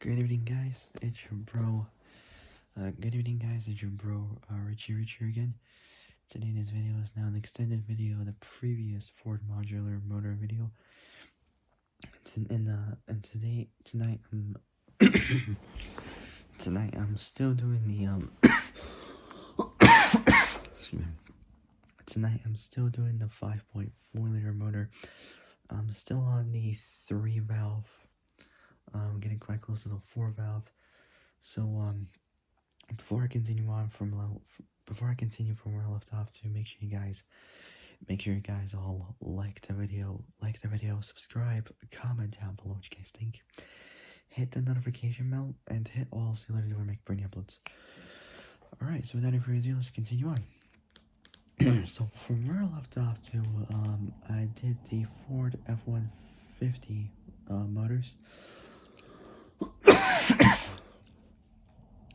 Good evening, guys. It's your bro. Good evening, guys. It's your bro, Richie here again. Today's video is now an extended video of the previous Ford Modular motor video. And tonight, tonight I'm still doing the excuse me. Tonight I'm still doing the 5.4-liter motor. I'm still on the 3-valve. Getting quite close to the 4-valve. So before I continue from where I left off, to make sure you guys all like the video, subscribe, comment down below what you guys think, hit the notification bell, and hit all so you later when I make brand new uploads. Alright, so without any further ado, let's continue on. So from where I left off to, I did the Ford F-150 motors.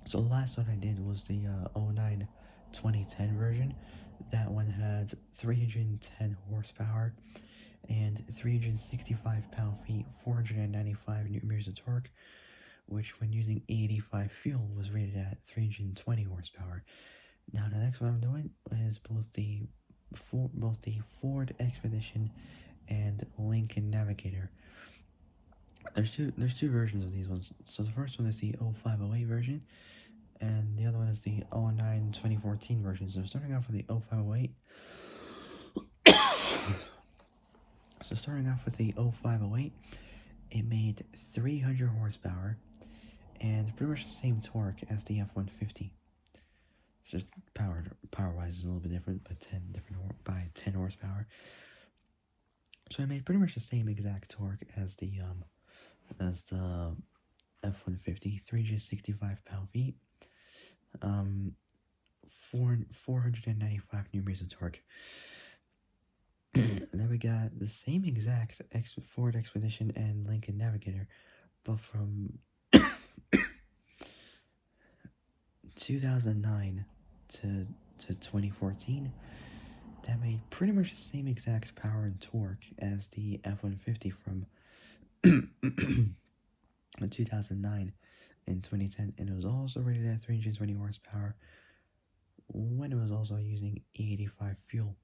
So the last one I did was the 09 2010 version. That one had 310 horsepower and 365 pound-feet, 495 newton-meters of torque, which when using E85 fuel was rated at 320 horsepower. Now the next one I'm doing is both the Ford Expedition and Lincoln Navigator. There's two versions of these ones. So the first one is the 0508 version, and the other one is the 09 2014 version. So starting off with the 0508. So starting off with the 0508, it made 300 horsepower and pretty much the same torque as the F-150. It's just power-wise is a little bit different, but 10 horsepower. So I made pretty much the same exact torque as the F-150, 365 pound-feet, 495 newton-meters of torque. And then we got the same exact Ford Expedition and Lincoln Navigator, but from 2009 to 2014, that made pretty much the same exact power and torque as the F-150 from 2009 and 2010, and it was also rated at 320 horsepower when it was also using E85 fuel.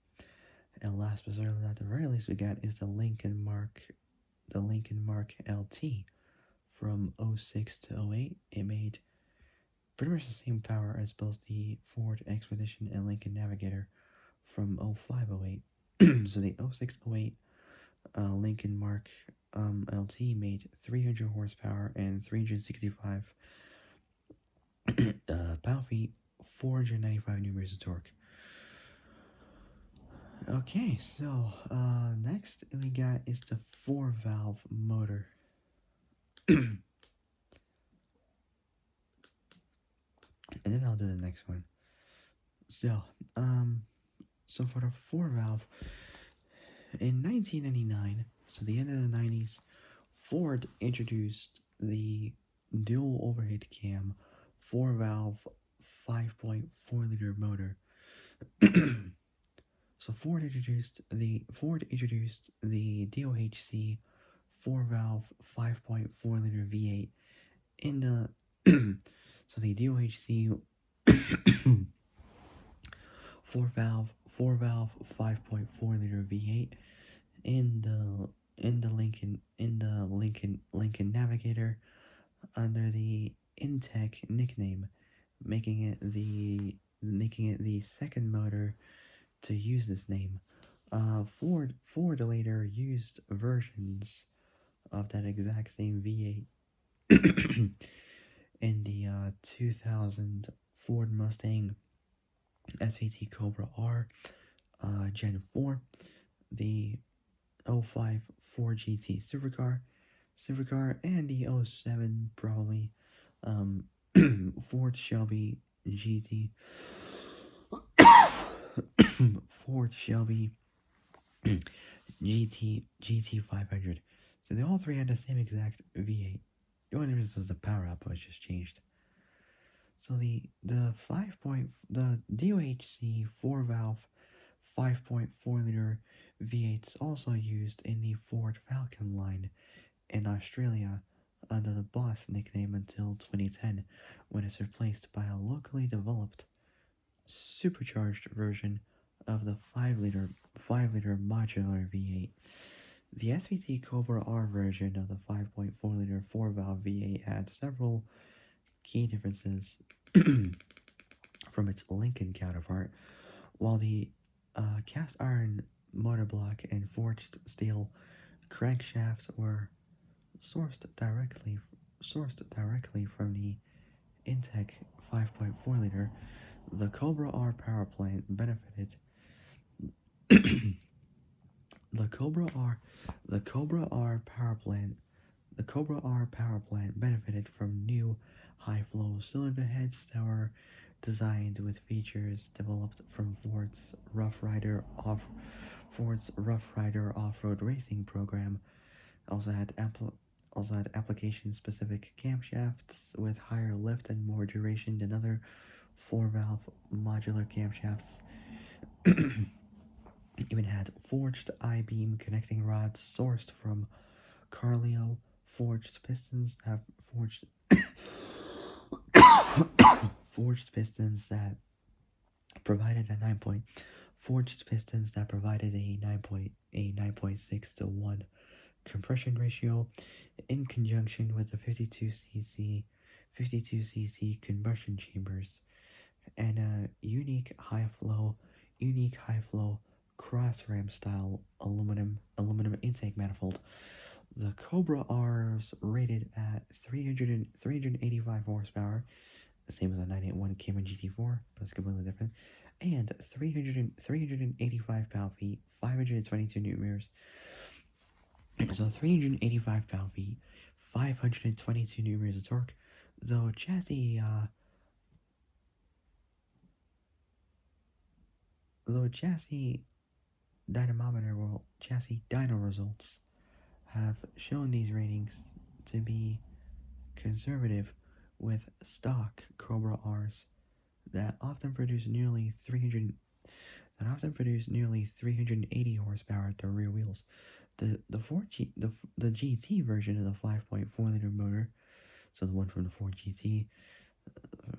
And last but certainly not the very least, we got is the Lincoln Mark LT from 06 to 08. It made pretty much the same power as both the Ford Expedition and Lincoln Navigator from 0508. So the 0608 Lincoln Mark LT made 300 horsepower and 365 pound-feet, 495 newton-meters of torque. Okay, so next we got is the 4-valve motor. And then I'll do the next one. So for the 4-valve, in 1999, so the end of the 90s, Ford introduced the dual overhead cam 4-valve 5.4-liter motor. So Ford introduced the DOHC 4-valve 5.4-liter V8 in the so the DOHC 4-valve 5.4-liter V8 in the Lincoln Navigator under the Intech nickname, making it the second motor to use this name. Ford later used versions of that exact same V8 in the 2000 Ford Mustang SVT Cobra R Gen 4, the 05 Ford GT Supercar, and the 07 probably Ford Shelby GT Ford Shelby GT 500. So they all three had the same exact V8. The only difference is the power output just changed. So the DOHC 4-valve 5.4-liter V8s also used in the Ford Falcon line in Australia under the Boss nickname until 2010, when it's replaced by a locally developed, supercharged version of the 5-liter modular V8. The SVT Cobra R version of the 5.4-liter 4-valve V8 had several key differences from its Lincoln counterpart, while the cast iron motor block and forged steel crankshafts were sourced directly from the Intech 5.4-liter. The Cobra R power plant benefited the Cobra R the Cobra R power plant the Cobra R power plant benefited from new high-flow cylinder heads that were designed with features developed from Ford's Rough Rider off-road racing program. Also had application-specific camshafts with higher lift and more duration than other 4-valve modular camshafts. Even had forged I-beam connecting rods sourced from Carleo, forged pistons have forged pistons that provided a 9.6 to 1 compression ratio, in conjunction with the 52cc combustion chambers and a unique high flow cross ram style aluminum intake manifold. The Cobra R's rated at 385 horsepower, the same as a 981 Cayman GT4, but it's completely different, and 385 pound-feet, 522 newton meters. So 385 pound-feet, 522 newton meters of torque. Though chassis chassis dyno results have shown these ratings to be conservative, with stock Cobra R's that often produce nearly 380 horsepower at the rear wheels. The GT version of the 5.4-liter motor, so the one from the Ford GT,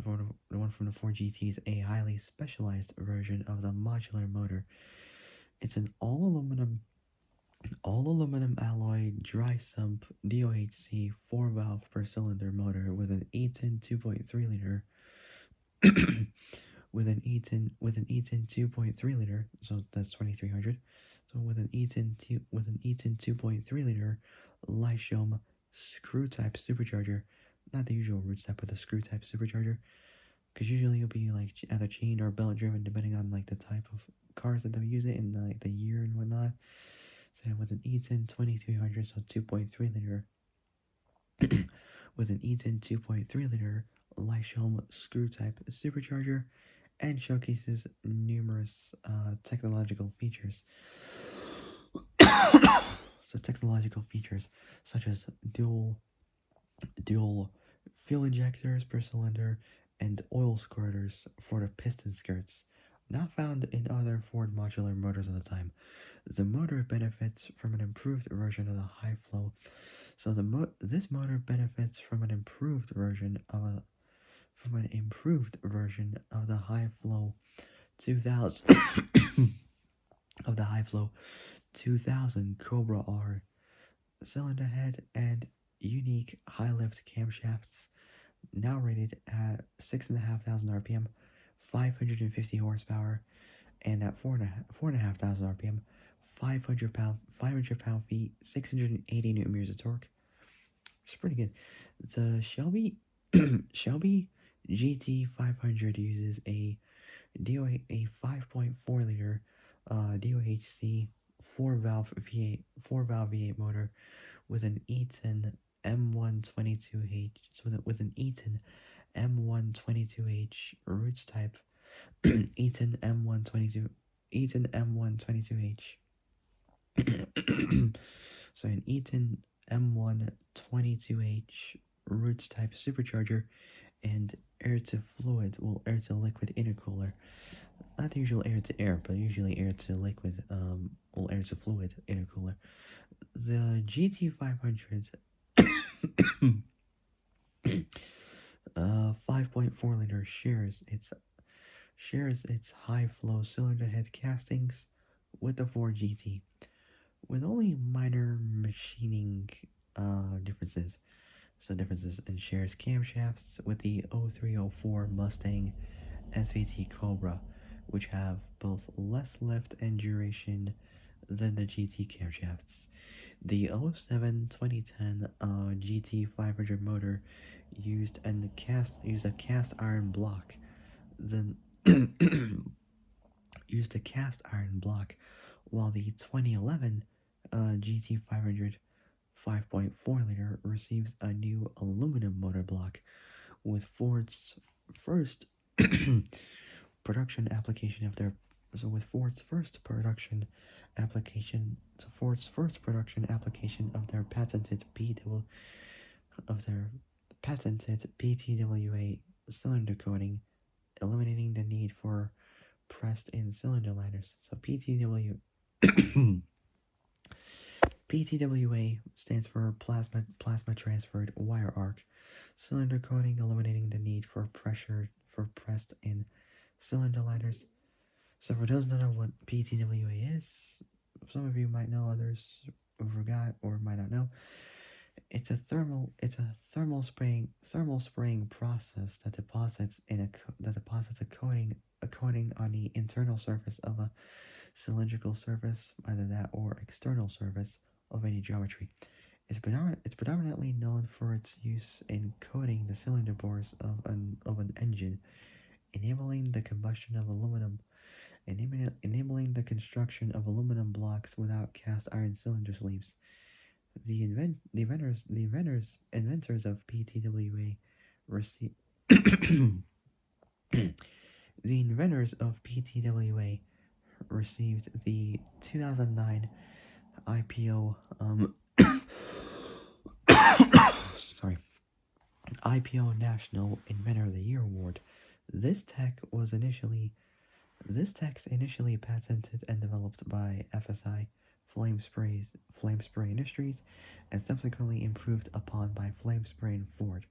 the one from the Ford GT is a highly specialized version of the modular motor. It's an all aluminum alloy dry sump DOHC 4-valve per cylinder motor with an E10 2.3 liter with an E10 2.3 liter, so that's 2300. So with an E10 2.3 liter Lyshome screw type supercharger, not the usual root step, but the screw type supercharger, because usually you'll be like either chained or belt driven depending on like the type of cars that they'll use it and like the year and whatnot. So with an E10 2300, so 2.3 liter, with an E10 2.3 liter Lyshome screw type supercharger, and showcases numerous technological features. So technological features such as dual fuel injectors per cylinder and oil squirters for the piston skirts, not found in other Ford modular motors at the time. The motor benefits from an improved version of the high flow. So this motor benefits from an improved version of the high flow 2000 of the high flow 2000 Cobra R cylinder head and unique high lift camshafts, now rated at 6,500 RPM, 550 horsepower, and at 4,500 RPM, 500 pound feet, 680 newton meters of torque. It's pretty good. The Shelby GT 500 uses a 5.4 liter DOHC 4-valve V8 motor with an E10 M122H with an E10 M122H roots type E10 M122H so an E10 M122H roots type supercharger and air to liquid intercooler. Not the usual air to air, but usually air to liquid, air to fluid intercooler. The GT500 5.4 liter shares its high flow cylinder head castings with the Ford GT, with only minor machining differences. So differences in shares camshafts with the 0304 Mustang SVT Cobra, which have both less lift and duration than the GT camshafts. The '07 2010 GT 500 motor used a cast iron block. Then used a cast iron block, while the 2011 GT 500 5.4 liter receives a new aluminum motor block with Ford's first production application of their so with Ford's first production application of their patented PTWA cylinder coating, eliminating the need for pressed in cylinder liners. So PTWA stands for plasma transferred wire arc cylinder coating, eliminating the need for pressed in cylinder liners. So for those who don't know what PTWA is, some of you might know, others forgot or might not know. It's a thermal spraying process that deposits a coating on the internal surface of a cylindrical surface, either that or external surface of any geometry. It's predominantly known for its use in coating the cylinder bores of an engine, enabling the combustion of aluminum, enabling the construction of aluminum blocks without cast iron cylinder sleeves. The inventors of PTWA received the inventors of PTWA received the 2009 IPO sorry IPO National Inventor of the Year award. This tech was initially This tech's initially patented and developed by FSI Flame Spray Industries and subsequently improved upon by Flame Spray and Ford.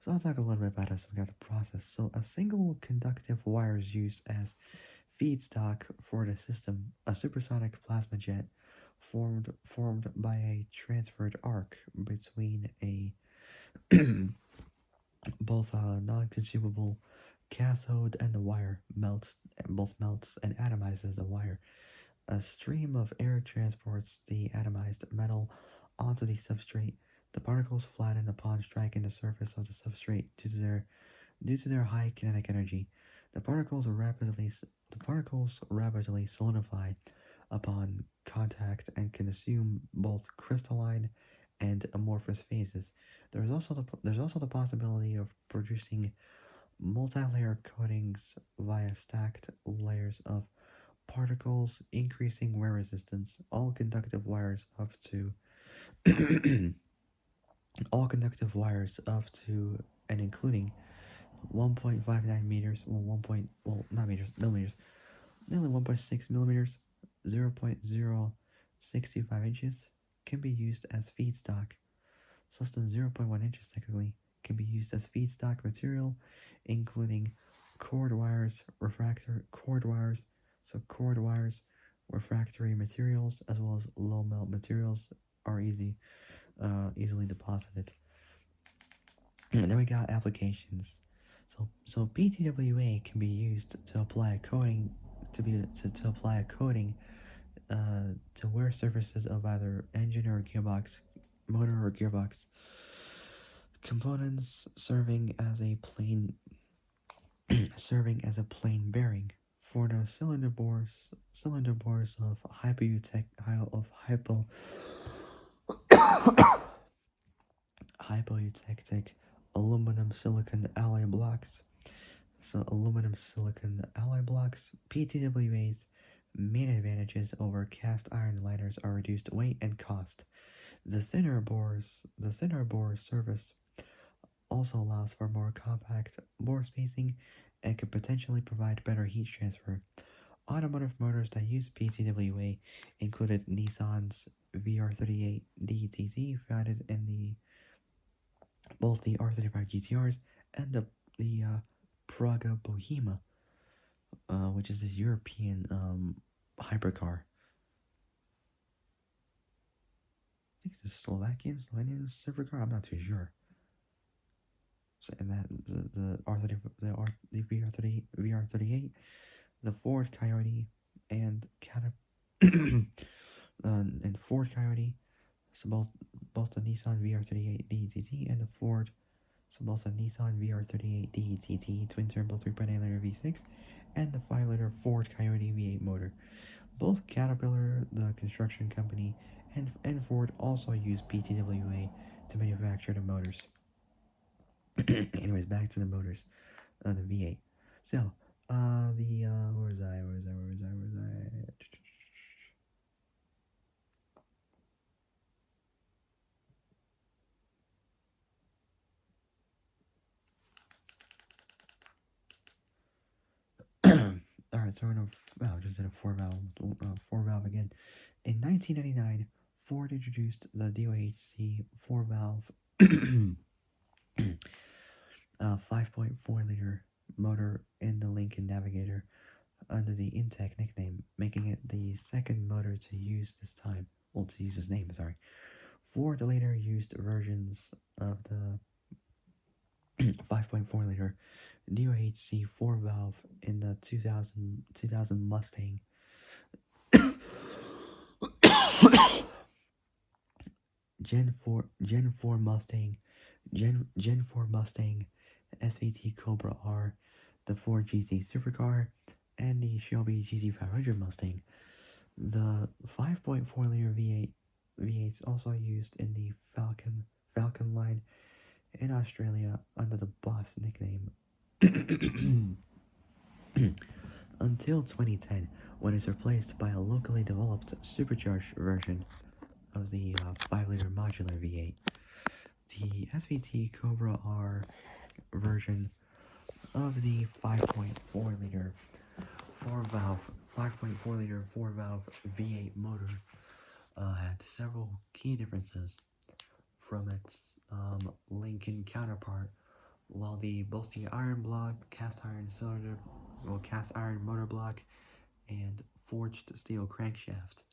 So I'll talk a little bit about us. We got the process. So a single conductive wire is used as feedstock for the system, a supersonic plasma jet formed by a transferred arc between a both a non-consumable cathode and the wire melts and atomizes the wire. A stream of air transports the atomized metal onto the substrate. The particles flatten upon striking the surface of the substrate due to their high kinetic energy. The particles rapidly solidify upon contact and can assume both crystalline and amorphous phases. There's also the possibility of producing multi-layer coatings via stacked layers of particles, increasing wear resistance. All conductive wires up to all conductive wires up to and including 1.59 meters, not meters, millimeters, nearly 1.6 millimeters, 0.065 inches, can be used as feedstock. So less than 0.1 inches technically can be used as feedstock material, including cord wires, refractory materials, as well as low melt materials are easily deposited. And then we got applications. So PTWA can be used to apply a coating to apply a coating to wear surfaces of either engine or gearbox, motor or gearbox components, serving as a plain bearing for the cylinder bores of hypoeutectic aluminum silicon alloy blocks. So aluminum silicon alloy blocks, PTWA's main advantages over cast iron liners are reduced weight and cost. The thinner bore surface also allows for more compact bore spacing and could potentially provide better heat transfer. Automotive motors that use PTWA included Nissan's VR38 DTZ, founded in the both the R35 GTRs and the Praga Bohema, which is a European hypercar. I think it's a Slovenian supercar. I'm not too sure. So, and that the R30, the VR38, the Ford Coyote, and and Ford Coyote. So both the Nissan VR38 DCT and the Ford. So both the Nissan VR38 DCT twin turbo 3.8 liter V6 and the 5-liter Ford Coyote V8 motor. Both Caterpillar, the construction company, and Ford also use PTWA to manufacture the motors. Anyways, back to the motors, the V8. So, where was I? Alright, so we're gonna, just did a four valve again. In 1999, Ford introduced the DOHC 4-valve 5.4 liter motor in the Lincoln Navigator under the Intec nickname, making it the second motor to use this name, sorry. Ford later used versions of the 5.4 liter DOHC 4-valve in the 2000 Mustang Gen 4 Mustang, Gen 4 Mustang, SVT Cobra R, the Ford GT Supercar, and the Shelby GT500 Mustang. The 5.4 liter V8's also used in the Falcon line in Australia under the Boss nickname until 2010, when it's replaced by a locally developed supercharged version of the 5-liter modular V8. The SVT Cobra R version of the 5.4 liter 4 valve V8 motor had several key differences from its Lincoln counterpart. While both the iron block, cast iron motor block, and forged steel crankshaft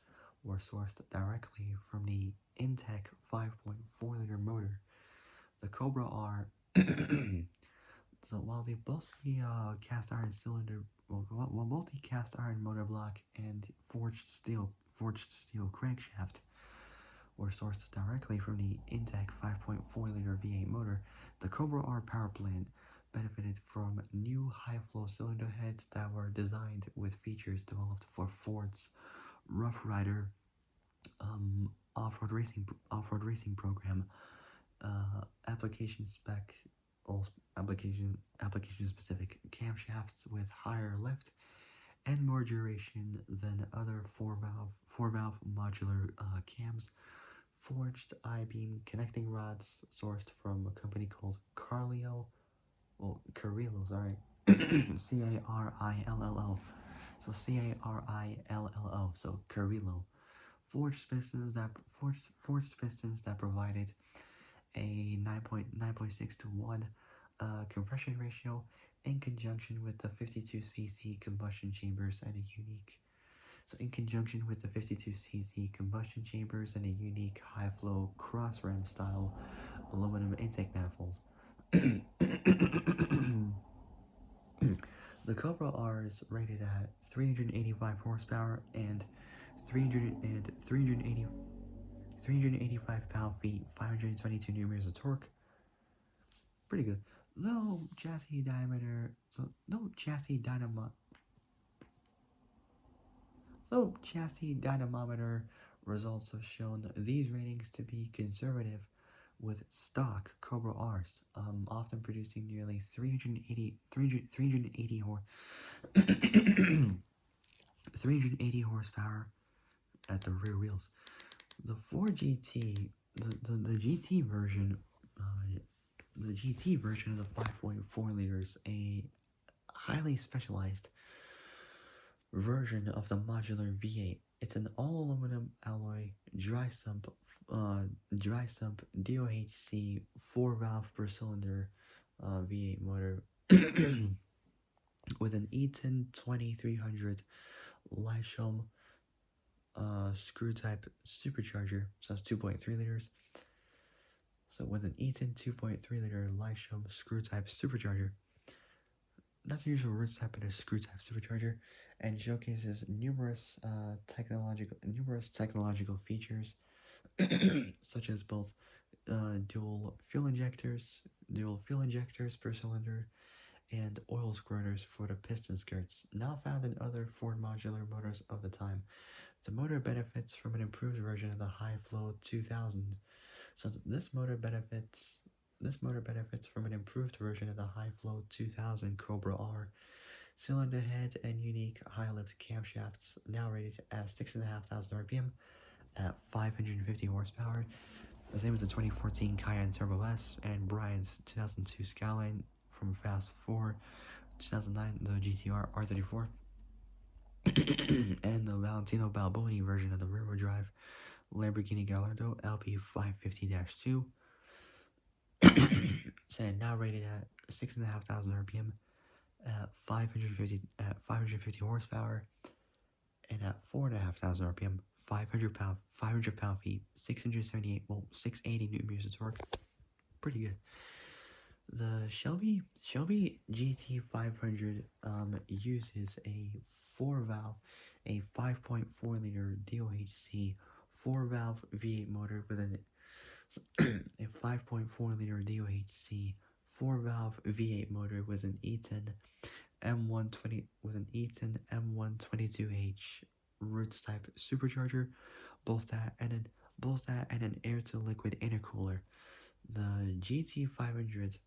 were sourced directly from the Intec 5.4 liter motor. The Cobra R. So while both the cast iron motor block and forged steel crankshaft were sourced directly from the Intec 5.4 liter V8 motor, the Cobra R power plant benefited from new high-flow cylinder heads that were designed with features developed for Ford's Rough Rider off-road racing program. Application specific camshafts with higher lift and more duration than other four valve modular cams. Forged I-beam connecting rods sourced from a company called Carrillo, sorry, Carillo. So Carillo, so Carrillo. Forged pistons that provided a 9.6 to 1 compression ratio in conjunction with the 52cc combustion chambers and a unique high-flow cross-ram style aluminum intake manifolds. The Cobra R is rated at 385 horsepower and 385 pound-feet, 522 newton-meters of torque. Pretty good. Low chassis diameter, Though chassis dynamometer results have shown these ratings to be conservative, with stock Cobra R's often producing nearly 380 horsepower at the rear wheels. The Ford GT, the GT version, of the 5.4 liters, a highly specialized version of the modular V8, It's an all-aluminum alloy dry sump DOHC 4-valve per cylinder V8 motor with an E10 2300 Lysham screw type supercharger. So that's 2.3 liters. So with an E10 2.3 liter Lysham screw type supercharger. That's the usual root type in a screw type supercharger, and showcases numerous technological features, such as both dual fuel injectors per cylinder, and oil squirters for the piston skirts, not found in other Ford modular motors of the time. The motor benefits from an improved version of the High Flow 2000. So this motor benefits from an improved version of the High Flow 2000 Cobra R cylinder head and unique high lift camshafts, now rated at 6,500 RPM at 550 horsepower, the same as the 2014 Cayenne Turbo S and Brian's 2002 Skyline from Fast 4, 2009 the GTR R34, and the Valentino Balboni version of the rear-wheel drive Lamborghini Gallardo LP550-2, saying now rated at 6,500 RPM at 550 horsepower, and at 4,500 RPM, 500 pound feet, 678 volt, 680 newton meters of torque. Pretty good. The Shelby GT500 uses a 4-valve, a 5.4 liter DOHC 4-valve V8 motor with a 5.4 liter DOHC 4-valve V8 motor with an E10 M120 with an E10 M122H roots type supercharger, both that and an air to liquid intercooler. The GT500's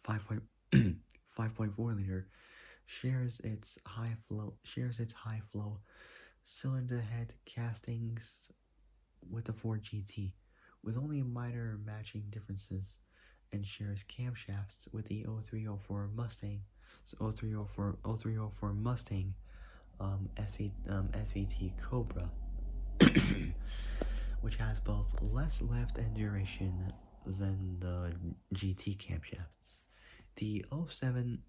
5.4 liter shares its high flow cylinder head castings with the Ford GT, with only minor matching differences, and shares camshafts with the 0304 Mustang. So 0304 Mustang SVT Cobra, which has both less lift and duration than the GT camshafts. The 07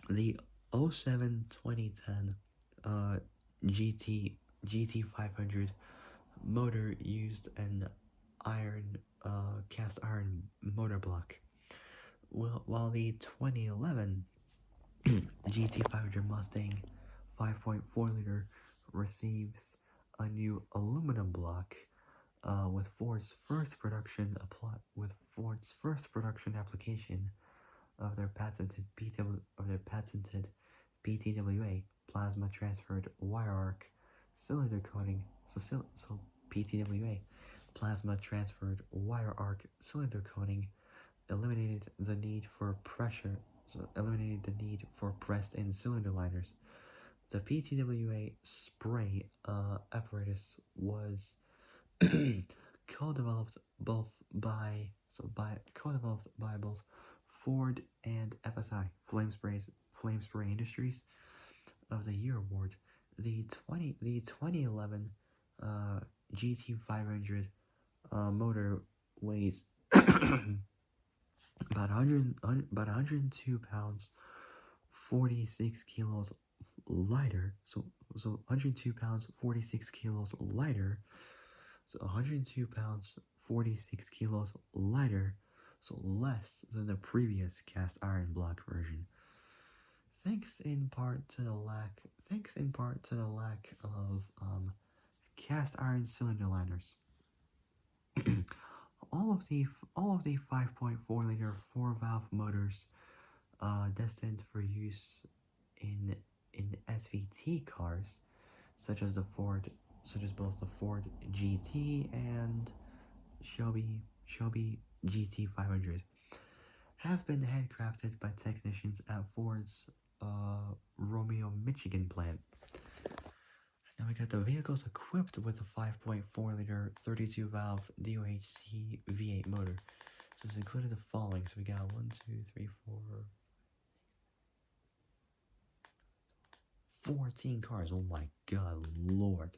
the 07 2010 GT500 motor used an cast iron motor block, while the 2011 GT500 Mustang 5.4 liter receives a new aluminum block with Ford's first production application of their patented PTWA plasma transferred wire arc cylinder coating. So PTWA plasma transferred wire arc cylinder coating eliminated the need for pressed-in cylinder liners. The PTWA spray apparatus was co-developed by both Ford and FSI Flame Spray Industries of the Year award. The 2011 GT500 motor weighs about 102 pounds, 46 kilos lighter. So 102 pounds, 46 kilos lighter. So 102 pounds, 46 kilos lighter. So less than the previous cast iron block version. Thanks in part to the lack of cast iron cylinder liners. all of the 5.4 liter 4-valve motors destined for use in SVT cars, such as both the Ford GT and Shelby GT500, have been handcrafted by technicians at Ford's Romeo, Michigan plant. Now we got the vehicles equipped with a 5.4 liter 32 valve DOHC V8 motor. So it's included the following. So we got 1, 2, 3, 4, 14 cars. Oh my god, lord.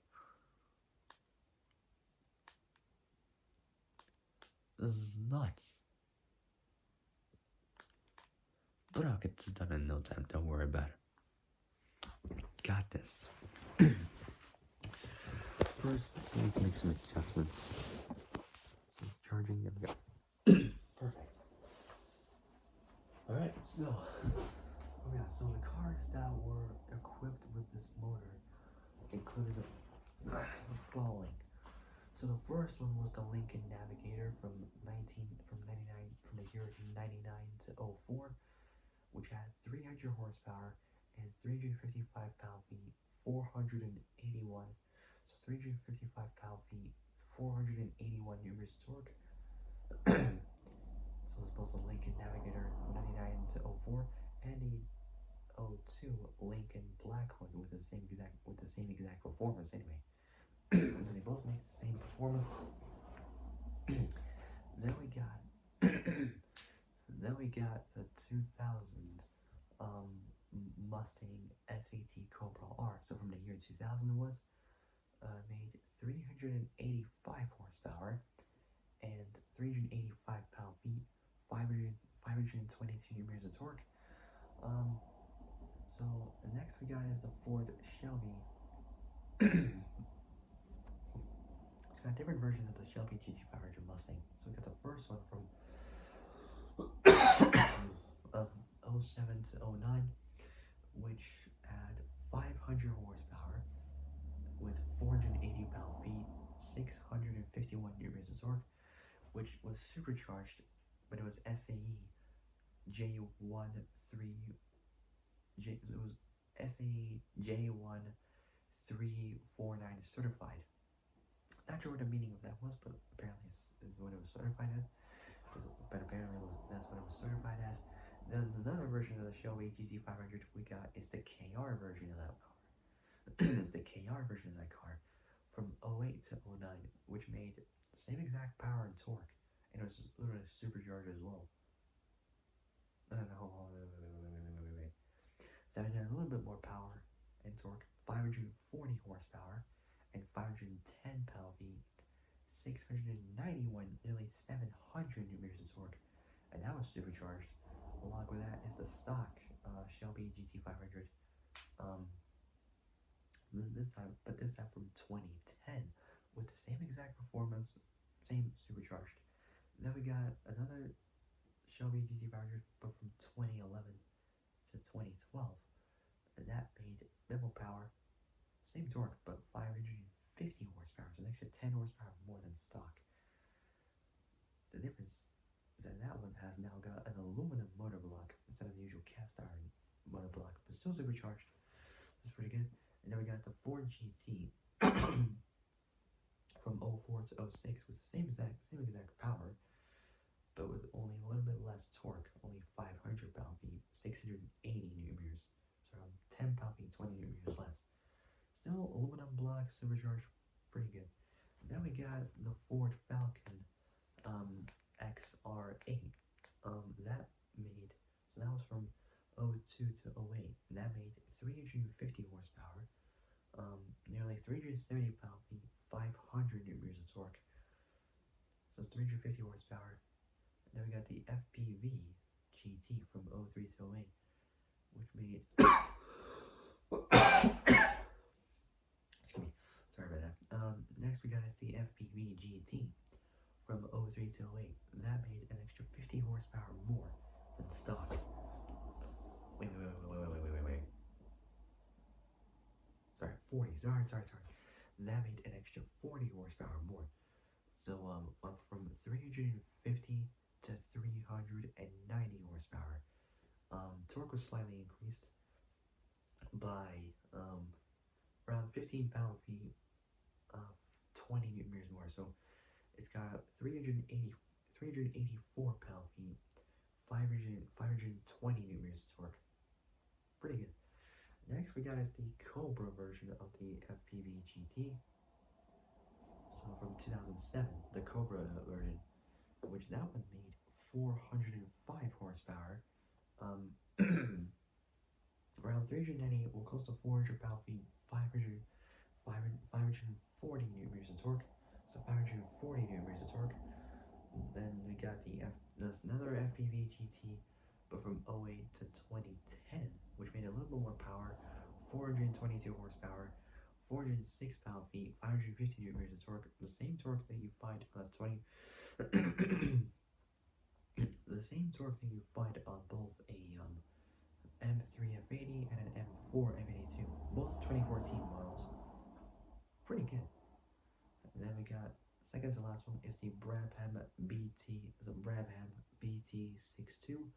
This is nuts. But I'll get this done in no time. Don't worry about it. Got this. First, so we need to make some adjustments. So it's charging. There we go. Perfect. Alright, so. Oh yeah, so the cars that were equipped with this motor included the following. So the first one was the Lincoln Navigator from the year 99 to 04, which had 300 horsepower and 355 pound-feet, 481. So 355 pound-feet, 481 newton-meters of torque. So it's both a Lincoln Navigator 99 to 04 and a 02 Lincoln Blackhorn with the same exact performance anyway. So they both make the same performance. Then we got the 2000 Mustang SVT Cobra R. So from the year 2000 it was made 385 horsepower and 385 pound-feet, 522 newton-meters of torque. So the next we got is the Ford Shelby. It's got different versions of the Shelby GT500 Mustang. So we got the first one from 07 to 09, which had 500 horsepower with 480 pound-feet, 651 newton-meters of torque, which was supercharged, but it was SAE J1349 certified. Not sure what the meaning of that was, but apparently is what it was certified as. But apparently that's what it was certified as. Then another version of the Shelby GT500 we got is the KR version of that car. It's the KR version of that car from 08 to 09, which made the same exact power and torque, and it was literally supercharged as well. No, hold on, wait. So it had a little bit more power and torque, 540 horsepower and 510 pound-feet, 691, nearly 700 newton-meters of torque, and that was supercharged. Along with that is the stock Shelby GT500. This time from 2010 with the same exact performance, same supercharged. Then we got another Shelby GT500, but from 2011 to 2012, and that made double power, same torque, but 550 horsepower, so an extra 10 horsepower more than stock. The difference is that one has now got an aluminum motor block instead of the usual cast iron motor block, but still supercharged. That's pretty good. And then we got the Ford GT from 04 to 06 with the same exact power, but with only a little bit less torque, only 500 pound-feet, 680 newton-meters. So around 10 pound-feet, 20 newton-meters less. Still aluminum block, supercharged, pretty good. Then we got the Ford Falcon XR8. That was from 02 to 08, and that made 350 horsepower, nearly 370 pound-feet, 500 newton-meters of torque. So it's 350 horsepower. And then we got the FPV GT from 03 to 08, which made excuse me, sorry about that. Next we got is the FPV GT from 03 to 08. That made an extra 50 horsepower more than stock. Wait. Sorry, 40. Sorry. That made an extra 40 horsepower more. So up from 350 to 390 horsepower. Torque was slightly increased by around 15 pound-feet, 20 newton-meters more. So it's got 384 pound-feet, 520 newton-meters torque. Pretty good. Next we got is the Cobra version of the FPV GT. So from 2007, the Cobra version, which that one made 405 horsepower, Around 398 will close to 400 pound-feet, 540 newton meters of torque. So 540 newton meters of torque. Then we got there's another FPV GT, but from '08 to 2010, which made a little bit more power, 422 horsepower, 406 pound-feet, 550 newton meters of torque. The same torque that you find on a 20. The same torque that you find on both a M3 F80 and an M4 M82, both 2014 models. Pretty good. And then we got second to last one is the Brabham BT, so Brabham BT62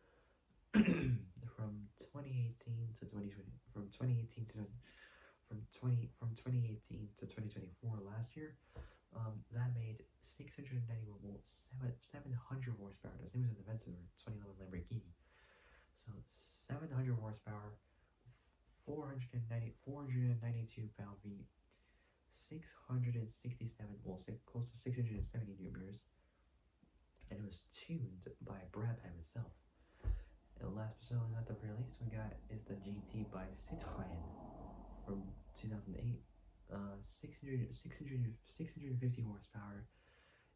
from 2018 to 2020, from 2018 to 2024 last year. That made 691 volts, 700 horsepower. The same as the Aventador 2011 Lamborghini. So 700 horsepower, 492 pound-feet, 667, well, close to 670 newton meters, and it was tuned by Brabham itself. And the last but certainly not the very least we got is the GT by Citroën from 2008. 650 horsepower.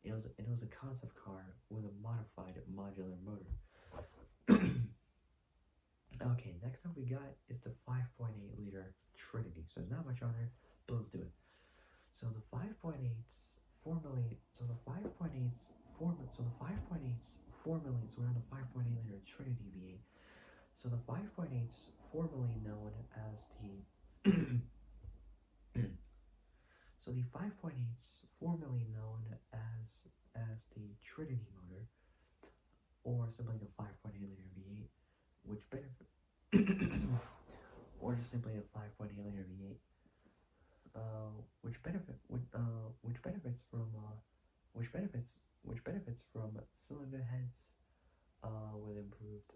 It was a concept car with a modified modular motor. Okay, next up we got is the 5.8 liter Trinity. So not much on her, but let's do it. So the 5.8s formally, so the 5.8s formally, so we're on the 5.8 liter Trinity V8. So the 5.8s formerly known as the so the 5.8s formerly known as the Trinity motor, or simply the 5.8 liter V8, which benefit or just simply a 5.8 liter V8, which benefits from cylinder heads, with improved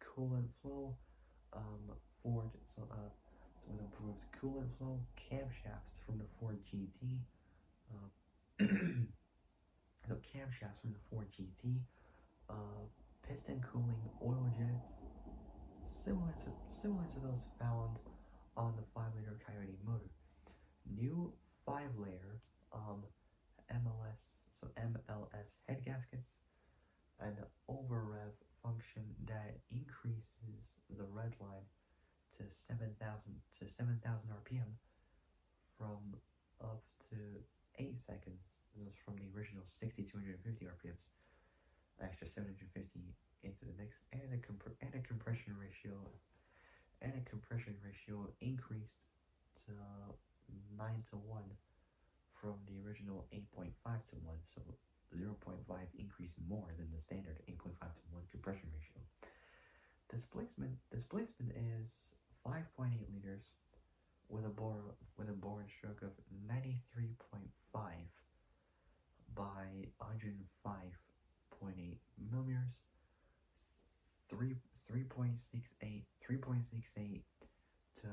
coolant flow, Ford so with improved coolant flow, camshafts from the Ford GT, so camshafts from the Ford GT, piston cooling oil jets, similar to those found on the 5 liter Coyote motor. New 5-layer MLS head gaskets, and the over rev function that increases the red line to 7,000 RPM from up to 8 seconds. This is from the original 6,250 RPMs. Extra 750 into the mix, and a compression ratio increased to 9-1 from the original 8.5-1. So 0.5 increase more than the standard 8.5-1 compression ratio. Displacement is 5.8 liters with a bore stroke of 93.5 by 105.8 millimeters, 3.68 to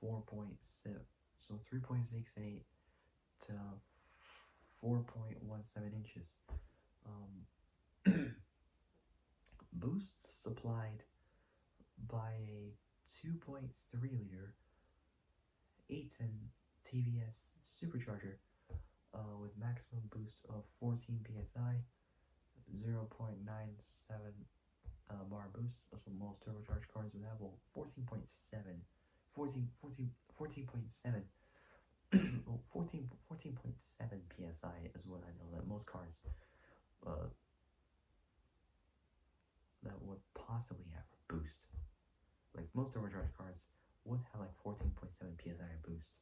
4.7, so 3.68 to 4.17 inches. Boosts supplied by a 2.3 liter A10 TVS supercharger, with maximum boost of 14 psi, 0.97 bar boost. That's what most turbocharged cars would have. Well, 14.7 psi is what I know that most cars that would possibly have boost. Like most turbocharged cars would have like 14.7 psi boost.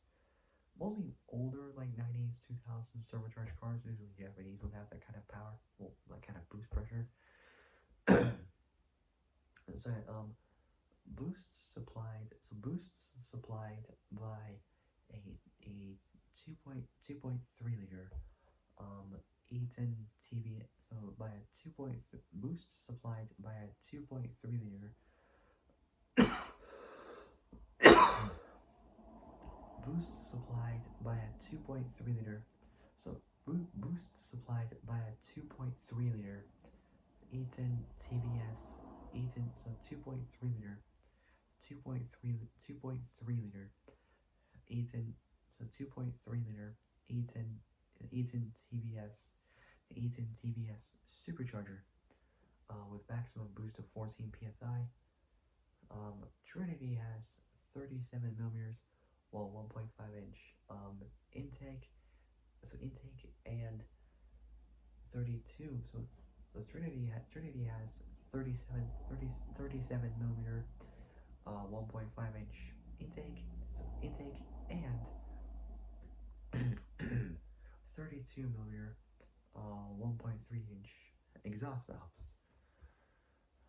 Mostly older, like 90s, 2000s turbocharged cars, usually Japanese, would have that kind of power, well, that kind of boost pressure. So, boosts supplied by a 2.3 liter A10 TV, so by a 2. Boosts supplied by a 2.3 liter boosts supplied by a 2.3 liter, so boosts supplied by a 2.3 liter A10 TBS, A10, so 2.3 liter 2.3 liter A10, so 2.3 liter A10 TBS A10 TBS supercharger with maximum boost of 14 psi. Trinity has 37 millimeters, while 1.5 inch intake. So intake and 32. So Trinity has 37 millimeter, 1.5 inch intake. So intake and 32 millimeter, 1.3 inch exhaust valves.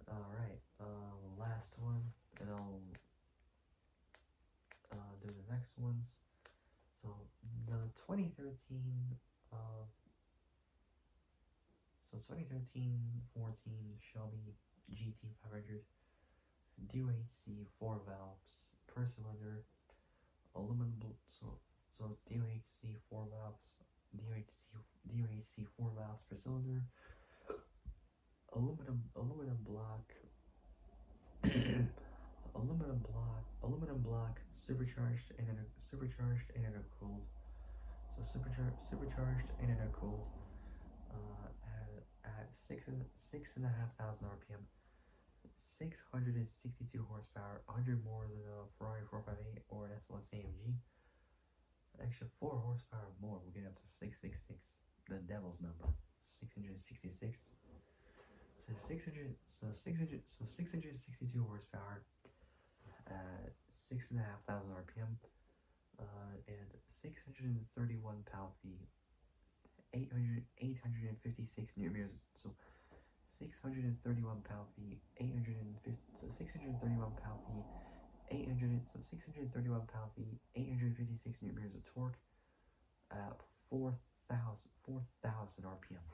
Alright, last one, and I'll do the next ones. So the 2013, so 2013-14 Shelby GT500 DOHC 4 valves per cylinder, aluminum. So DOHC 4 valves, DOHC 4 valves per cylinder, aluminum block, aluminum block, supercharged and intercooled. So supercharged and intercooled. At 6,500 RPM, 662 horsepower, 100 more than a Ferrari 458 or an S1 AMG. Extra 4 horsepower more, we'll get up to 666, the devil's number, 666. So 662 horsepower at 6,500 RPM, and 631 pound-feet, 856 newton meters. So 631 pound-feet, 631 pound-feet, 631 pound-feet, 856 newton meters of torque at 4,000 RPM.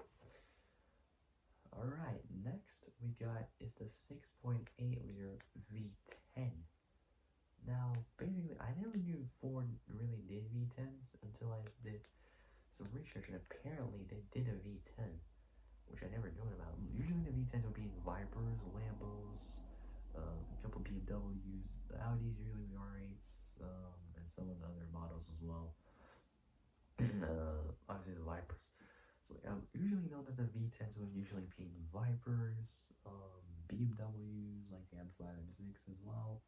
Alright, next we got is the 6.8 liter V10. Now, basically, I never knew Ford really did V10s until I did some research, and apparently they did a V10, which I never known about. Usually the V10s would be in Vipers, Lambos, a couple BMWs, the Audis usually the R8s, and some of the other models as well. Obviously the Vipers. So like, I usually know that the V10s would usually be in Vipers, BMWs like the M5 M6 as well.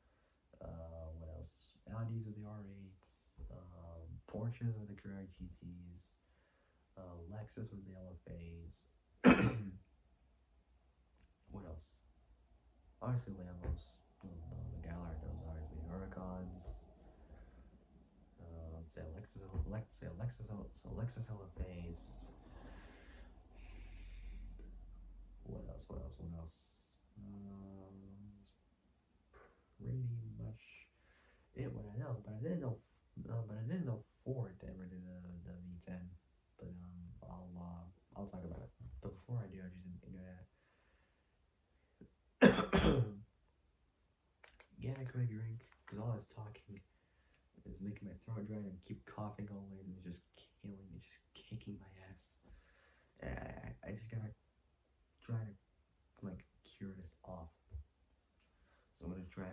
What else? Audis with the R8s, Porsches with the Carrera GTs, Lexus with the LFAs. What else? Obviously Lambos, the Gallardos, obviously Huracans. Lexus LFAs. What else? Pretty much it what I know, but I didn't know Ford ever did the V10. But I'll talk about it. But before I do, I just get a quick drink, because all this talking is making my throat dry, and I keep coughing always, and it's just kicking my ass. I just gotta try to like cure this off. So I'm gonna try.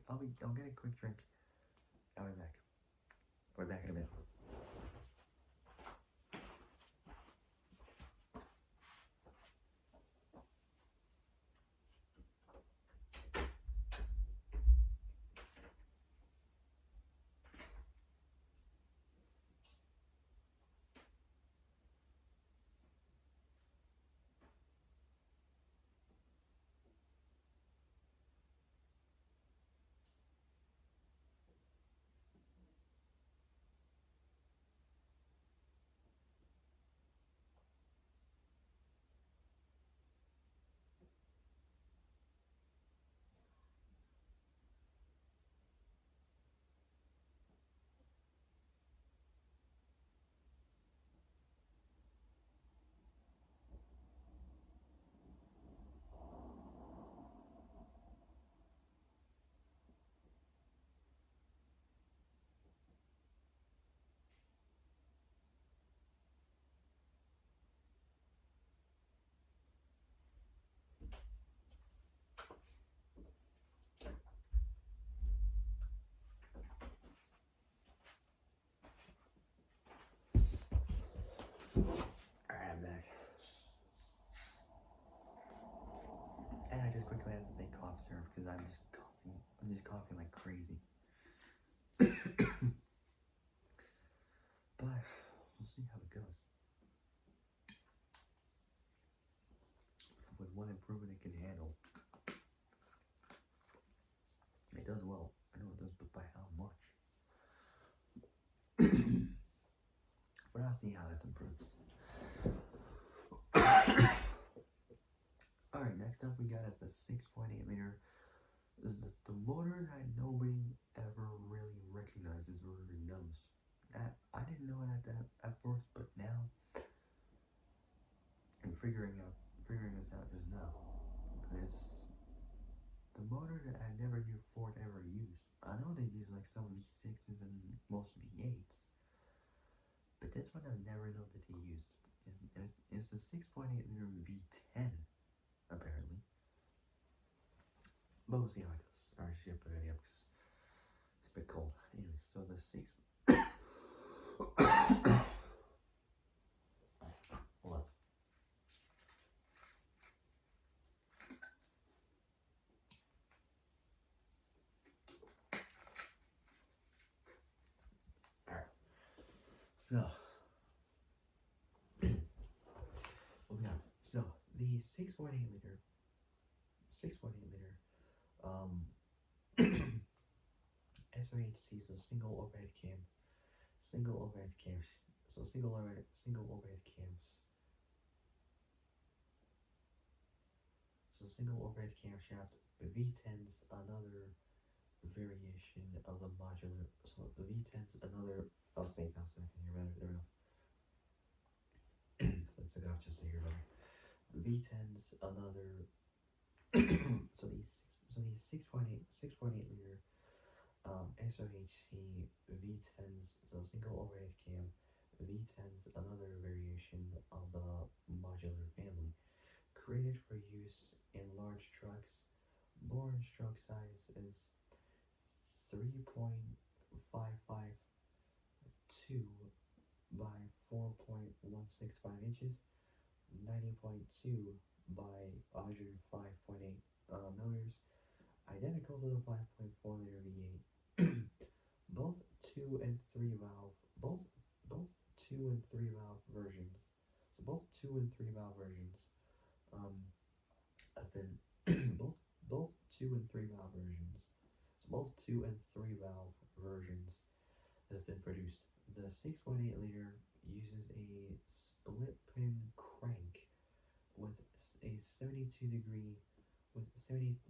I'll get a quick drink. I'll be back. I'll be back in a bit. have to take cough syrup because I'm just coughing like crazy. But we'll see how it goes. With one improvement it can handle. It does well. I know it does, but by how much? But I'll see how that improves. Alright, next up we got is the 6.8 liter. The motor that nobody ever really recognizes or knows. I didn't know it at first, but now I'm figuring this out just now. It's the motor that I never knew Ford ever used. I know they use like some V6s and most V8s, but this one I've never known that they used. It's the 6.8 liter V10, apparently. But we'll see how it goes. Alright, shit, put it up because it's a bit cold. Anyways, so the 6. Hold up. Alright. So, what we got? So, the 6.8 liter, SOHC, so single overhead cam, so single overhead cams, so single overhead camshaft. V10's another variation of the modular. So the V10's another. I'll say it down so I can hear better. There we go. So I took off just to hear better. The V10's another. so these 6.8 liter SOHC V10s, so single overhead cam. V10's another variation of the modular family, created for use in large trucks. Bore stroke size is 3.552 by 4.165 inches, 90.2 by 105.8 milliliters, identical to the 5.4 liter V8. both 2 and 3 valve, both 2 and 3 valve versions. So both 2 and 3 valve versions have been both 2 and 3 valve versions. So both 2 and 3 valve versions have been produced. The 6.8 liter uses a split pin crank with a 72 degree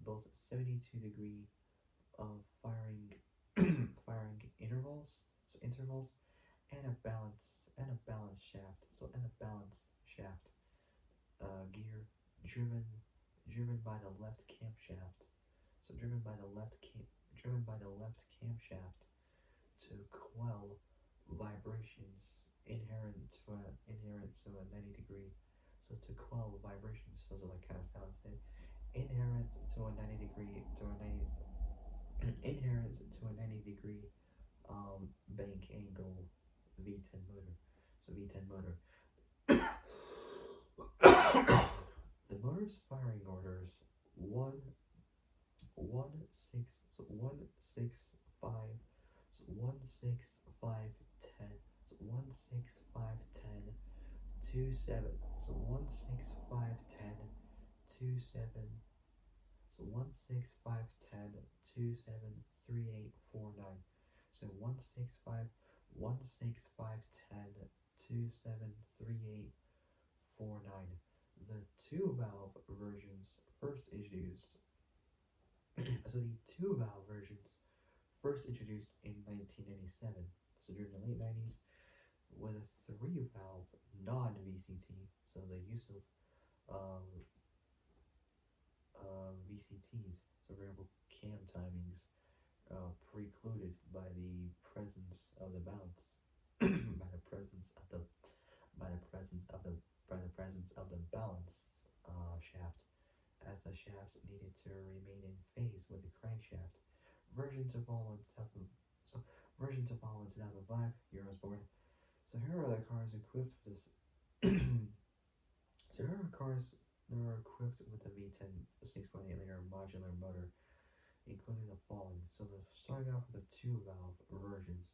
both 72 degree firing intervals, and a balance shaft. Gear driven by the left camshaft. So driven by the left camshaft to quell vibrations inherent to a 90 degree. So to quell vibrations, so like kind of sounds it. Inherent to a 90 degree bank angle V10 motor. So V10 motor. The motor's firing orders 1 6 so 1 6 5 so 1 6 5 10 so 1 6 5 10 2 7 so 1 6 5 10 2 7 so 1 6 5 10 2 7 3 8 4 9 so 1 6 5 1 6 5 10 2 7 3 8 4 9. The 2 valve versions first introduced. So the 2 valve versions first introduced in 1997. So during the late 90s, with a 3 valve non VCT. So the use of VCTs, so variable cam timings, precluded by the presence of the balance, by the presence of the balance shaft, as the shaft needed to remain in phase with the crankshaft. Version to follow in 2005, Euros born. So here are the cars equipped with this. So here are cars They're equipped with a V10 6.8 liter modular motor, including the following. So they're starting off with the 2-valve versions.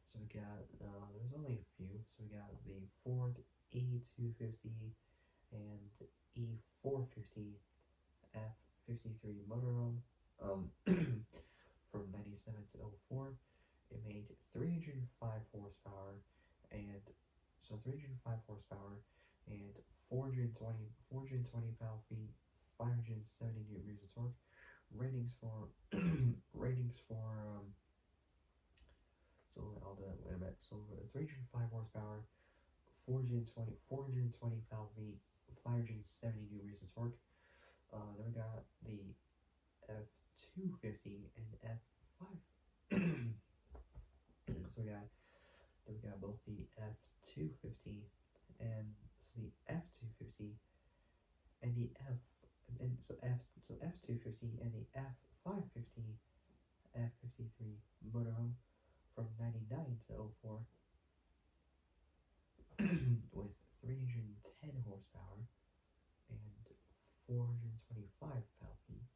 So we got, there's only a few. So we got the Ford E250 and E450 F53 motorhome. From 97 to 04, it made 305 horsepower and 305 horsepower and 420 pound-feet, 570 newton meters of torque. Ratings for so I'll do that in a bit. So 305 horsepower, 420 pound-feet, 570 newton meters of torque. Then we got the F250 and F5. So we got both the F250 and so the F250 and the F250 and the F550 F53 motorhome from 99 to 04 with 310 horsepower and 425 pound-feet.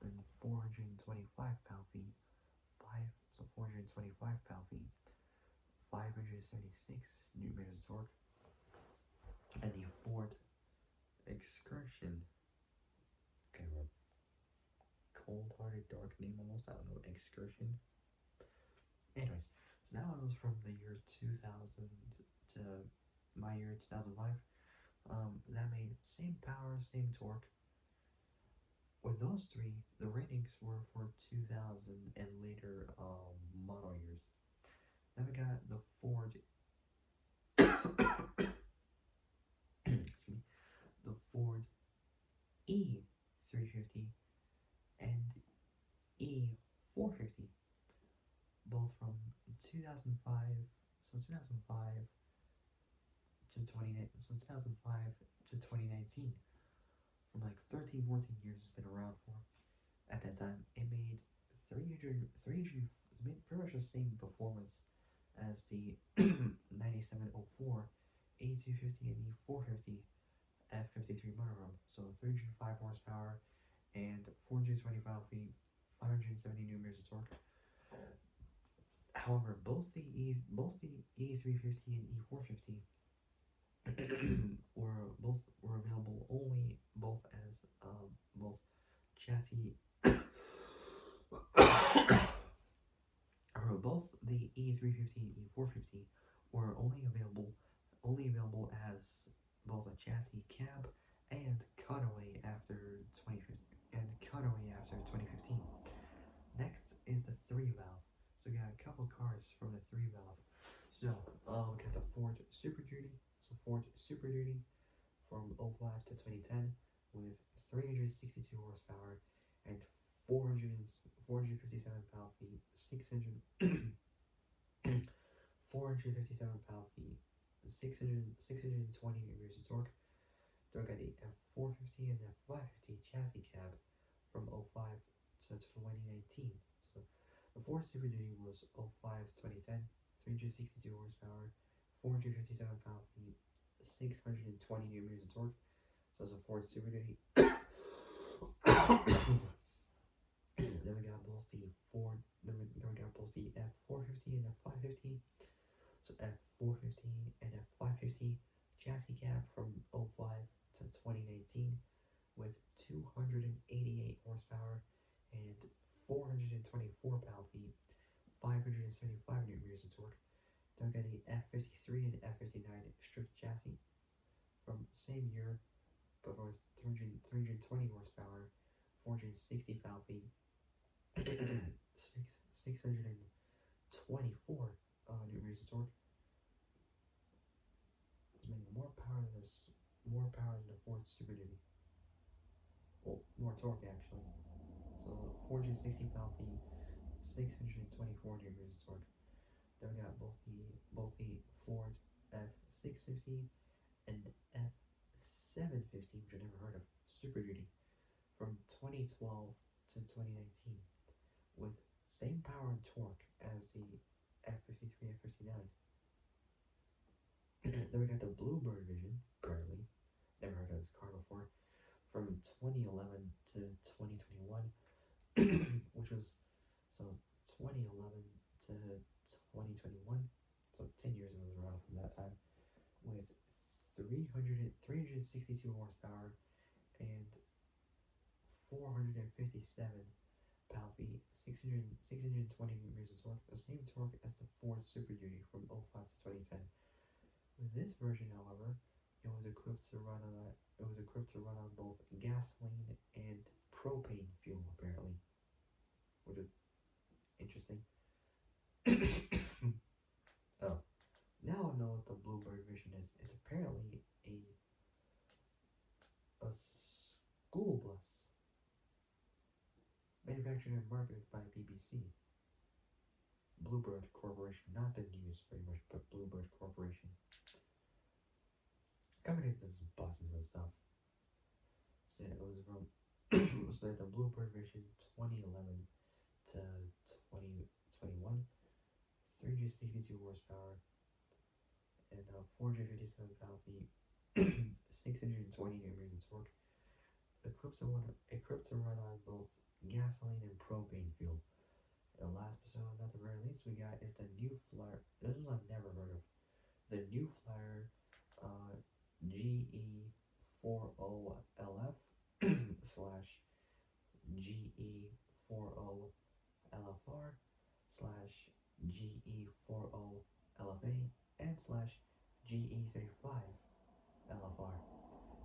And 425 pound-feet, 425 pound-feet, 576 newton meters of torque. And the Ford Excursion. Kind of a cold-hearted, dark name almost. I don't know, Excursion. Anyways, so that one was from the year 2000 to my year 2005. That made same power, same torque. With those three, the ratings were for 2000 and later model years. Then we got the Ford the Ford E350 and E450, both from 2005. So 2005 to 2005 to 2019. From like 13-14 years it's been around for. At that time, it made 300 pretty much the same performance as the 9704 A250 and E450 F53 motorhome. So 305 horsepower and 420 pound-feet, 570 newton meters of torque. However, both the E350 and E450 were available only both as both chassis. Both the E350 and E450 were only available as both a chassis cab and cutaway after 2015. Next is the 3-valve. So we got a couple cars from the 3-valve. So we got the Ford Super Duty. So Ford Super Duty from 05 to 2010 with 362 horsepower and 457 pound-feet, 457 pound-feet, 620 newton meters of torque. Then we got the F450 and F550 chassis cab from 05 to 2019. So the Ford Super Duty was 05 to 2010, 362 horsepower, 457 pound-feet, 620 newton meters of torque. So it's a Ford Super Duty. Then we got both the F450 and F550. So F450 and F550 chassis cab from 05 to 2019 with 288 horsepower and 424 pound-feet, 575 newton meters of torque. Then we got the F53 and F59 stripped chassis from same year, but with 320 horsepower, 460 pound-feet, 624 newton meters of torque. It's making more power than the Ford Super Duty. Well, more torque actually. So 460 pound-feet, 624 newton meters of torque. Then we got both the Ford F650 and F750, which I never heard of, Super Duty, from 2012 to 2019, with same power and torque as the F53, F59. Then we got the Bluebird Vision, apparently. Never heard of this car before. From 2011 to 2021, which was, so 2011 to 2021, so 10 years it was around from that time, with 362 horsepower and 457 pound-feet, 620 meters of torque, the same torque as the Ford Super Duty from 05 to 2010. With this version, however, it was equipped to run on both gasoline and propane fuel, apparently, which is interesting. Oh, now I know what the Bluebird Vision is. It's apparently a school bus manufactured and marketed by BBC. Bluebird Corporation, not the news very much, but Bluebird Corporation. Company does buses and stuff. So it was from so the Bluebird Vision 2011 to 2021, 362 horsepower and 457 pound-feet, 620 newton meters of torque. Equipped to run on both gasoline and propane fuel. And last but not the very least, we got is the New Flyer. This one I've never heard of. The New Flyer GE40LF slash GE40LFR slash GE40LFA and slash GE35LFR.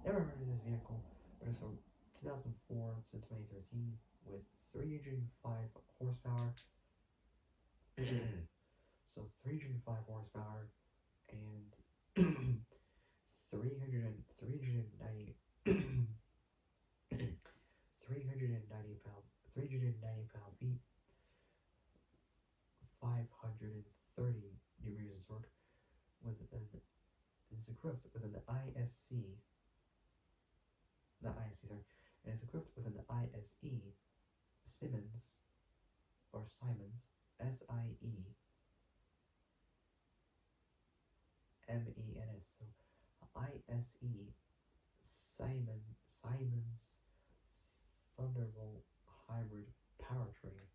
Never heard of this vehicle, but it's from 2004 to 2013 with 305 horsepower. So 305 horsepower and 390 pound feet, 530 newton meters of torque, it's equipped with an ISC, not ISC, sorry, and it's equipped with an ISE Siemens SIEMENS, so ISE Siemens Thunderbolt hybrid powertrain.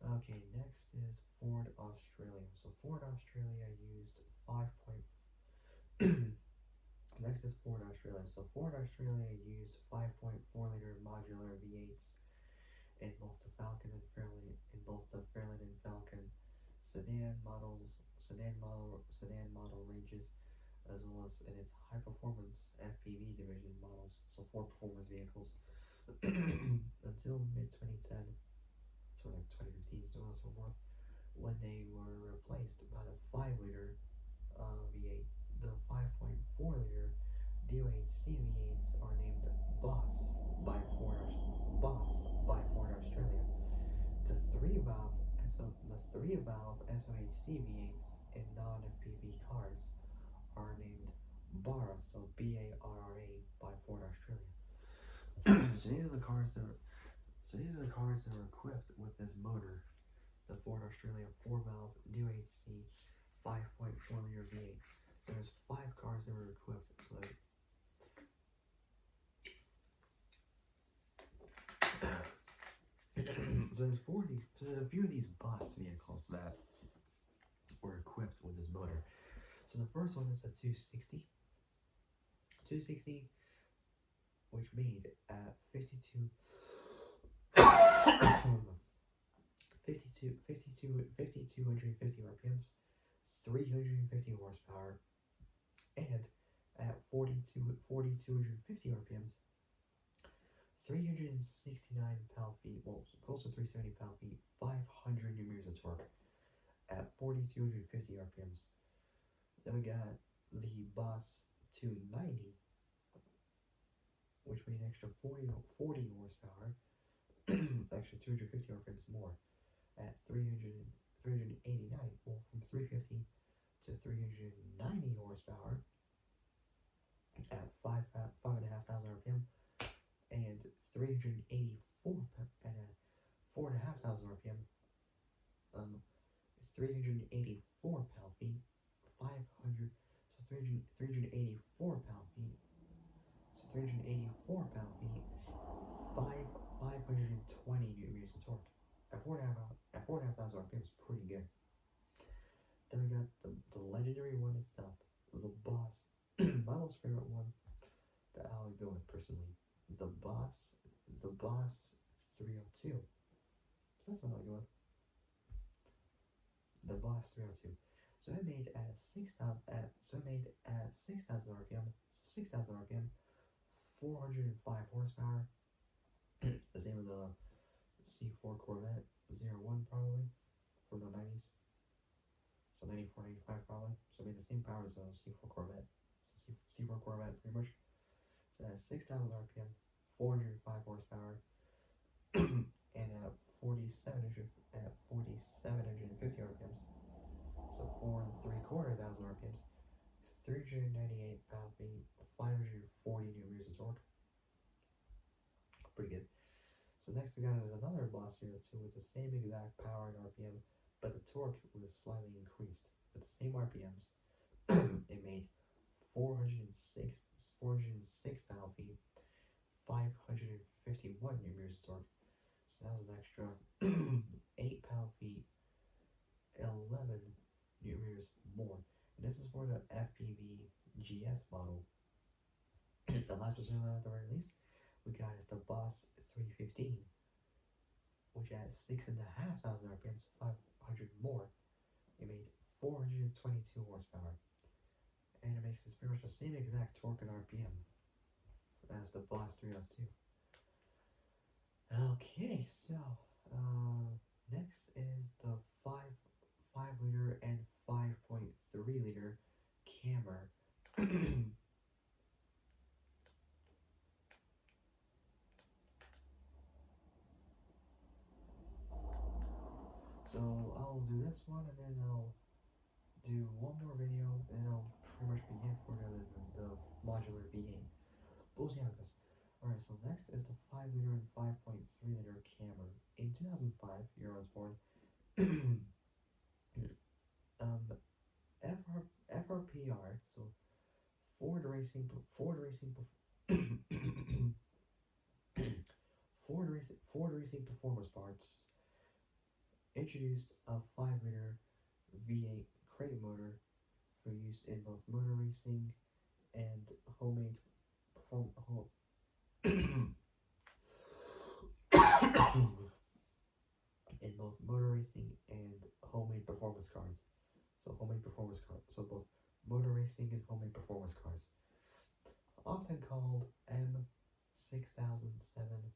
Okay, next is Ford Australia. So Ford Australia used 5. Next is Ford Australia. So Ford Australia used 5.4 liter modular V8s in both the Falcon and Fairlane and Falcon sedan model ranges, as well as in its high performance FPV division models. So 4 performance vehicles until mid 2010, so like 2015, so on and so forth, when they were replaced by the 5 liter V8. The 5.4 liter DOHC V8s are named Boss by Ford Australia. The 3-valve SOHC V8s in non-FPV cars are named BARA, so BARRA by Ford Australia. So these are the cars that are equipped with this motor, the Ford Australia 4-valve DOHC 5.4 liter V8. So there's 5 cars that were equipped. So there's a few of these bus vehicles that were equipped with this motor. So the first one is a 260, which made at 5,250 RPMs, 350 horsepower, and at 4,250 RPMs, 369 pound-feet, well, close to 370 pound-feet, 500 newton meters of torque at 4,250 RPMs. Then we got the Boss 290, which made an extra 40 horsepower, actually 250 RPMs more, at 389, well, from 350 to 390 horsepower at 5,500 RPM, and 384 and a 4.5 384 pound-feet, 500, so 384 pound-feet, so 384 pound-feet, 520 newton meters of torque. At 4,500 RPM is pretty good. Then we got the legendary one itself, the boss. My most favorite one that I would go with personally. The boss 302. So that's what I'll go with. The boss 302. So it made at 6,000 RPM. So 6,000 RPM, 405 horsepower. The same as a C4 Corvette 01 probably for the 90s. So 94, 95 probably. So it made the same power as a C4 Corvette. So C4 Corvette pretty much. So at 6,000 RPM, 405 horsepower, and at 4,750 RPMs. So 4,3/4 thousand RPMs, 398 pound-feet, 540 newton meters of torque. Pretty good. So next we got is another Boss 02 with the same exact power and RPM, but the torque was slightly increased. With the same RPMs, it made 406 pound-feet, 551 newton meters of torque. So that was an extra 8 pound-feet, 11 newton meters more. And this is for the FPV GS model. The last position on the release we got is the Boss 315, which has 6,500 RPMs, 500 more. It made 422 horsepower, and it makes this pretty much the same exact torque and RPM as the Boss 302. Okay, so next is the 5 liter and 5.3 liter camera. So I'll do this one, and then I'll do one more video, and I'll pretty much be it for the modular V8. We'll see how it goes. Alright, so next is the 5 liter and 5.3 liter camera. In 2005, year I was born, FRPR, so Ford Racing Performance Parts introduced a 5 liter V8 crate motor for use in both motor racing and homemade in both motor racing and homemade performance cars. So both motor racing and homemade performance cars. Often called M6007,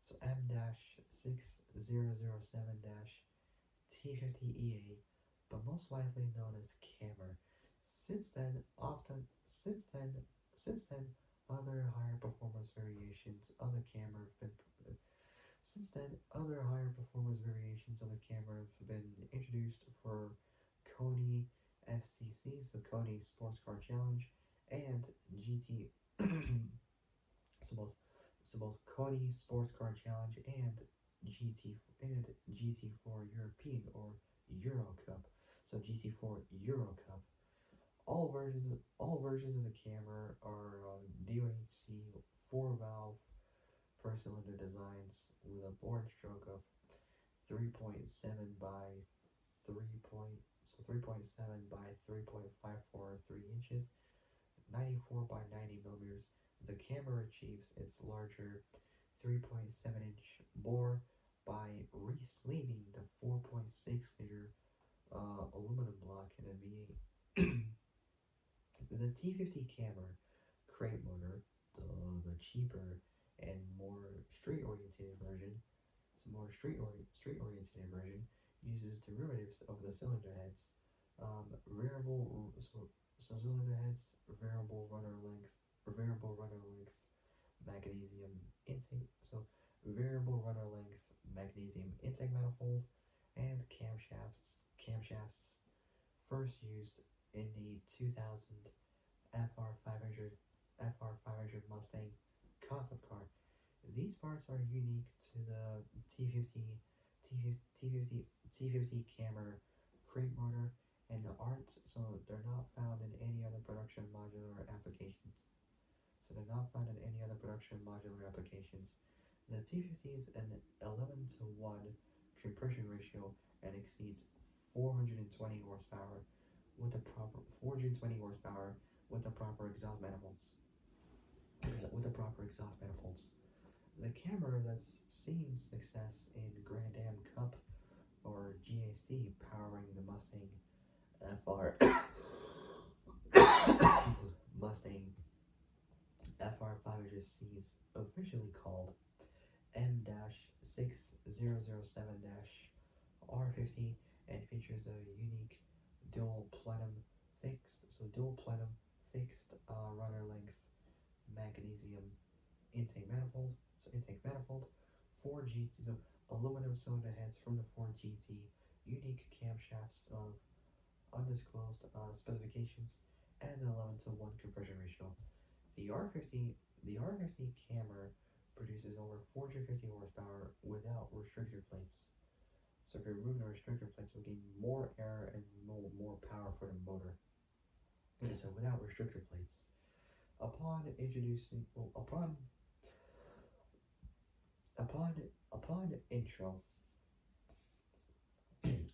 so M-6007-T50EA, but most widely known as Cammer. Since then, other higher performance variations of the camera have been introduced for Kony SCC, so Kony Sports Car Challenge, and GT. Both Kony Sports Car Challenge and GT4 European or Euro Cup. So GT4 Euro Cup. All versions of the camera are DOHC 4-valve per cylinder designs with a bore stroke of 3.7 by 3.543 inches, 94 by 90 millimeters. The camera achieves its larger 3.7-inch bore by re-sleeving the 4.6 liter aluminum block in a V8. The T50 camera crate motor, the cheaper and more street-oriented version, uses derivatives of the cylinder heads, cylinder heads, variable rudder length, magnesium intake manifold, and camshafts first used in the 2000 FR500 Mustang concept car. These parts are unique to the T50 camera crate motor, and the arts, so they're not found in any other production modular applications. So they're not found in any other production modular applications. The T50 is an 11 to 1 compression ratio and exceeds 420 horsepower with the proper 420 horsepower with the proper exhaust manifolds. With the proper exhaust manifolds. The camera that's seen success in Grand Am Cup or GAC powering the Mustang FR Mustang FR500C is officially called M-6007-R50 and features a unique dual plenum fixed rudder length magnesium intake manifold, 4GT, so aluminum cylinder heads from the 4GT, unique camshafts of undisclosed specifications, and an 11 to 1 compression ratio. The R50 Cammer produces over 450 horsepower without restrictor plates. So if you're removing the restrictor plates, we'll gain more air and more power for the motor. So without restrictor plates. Upon introducing, well, upon intro,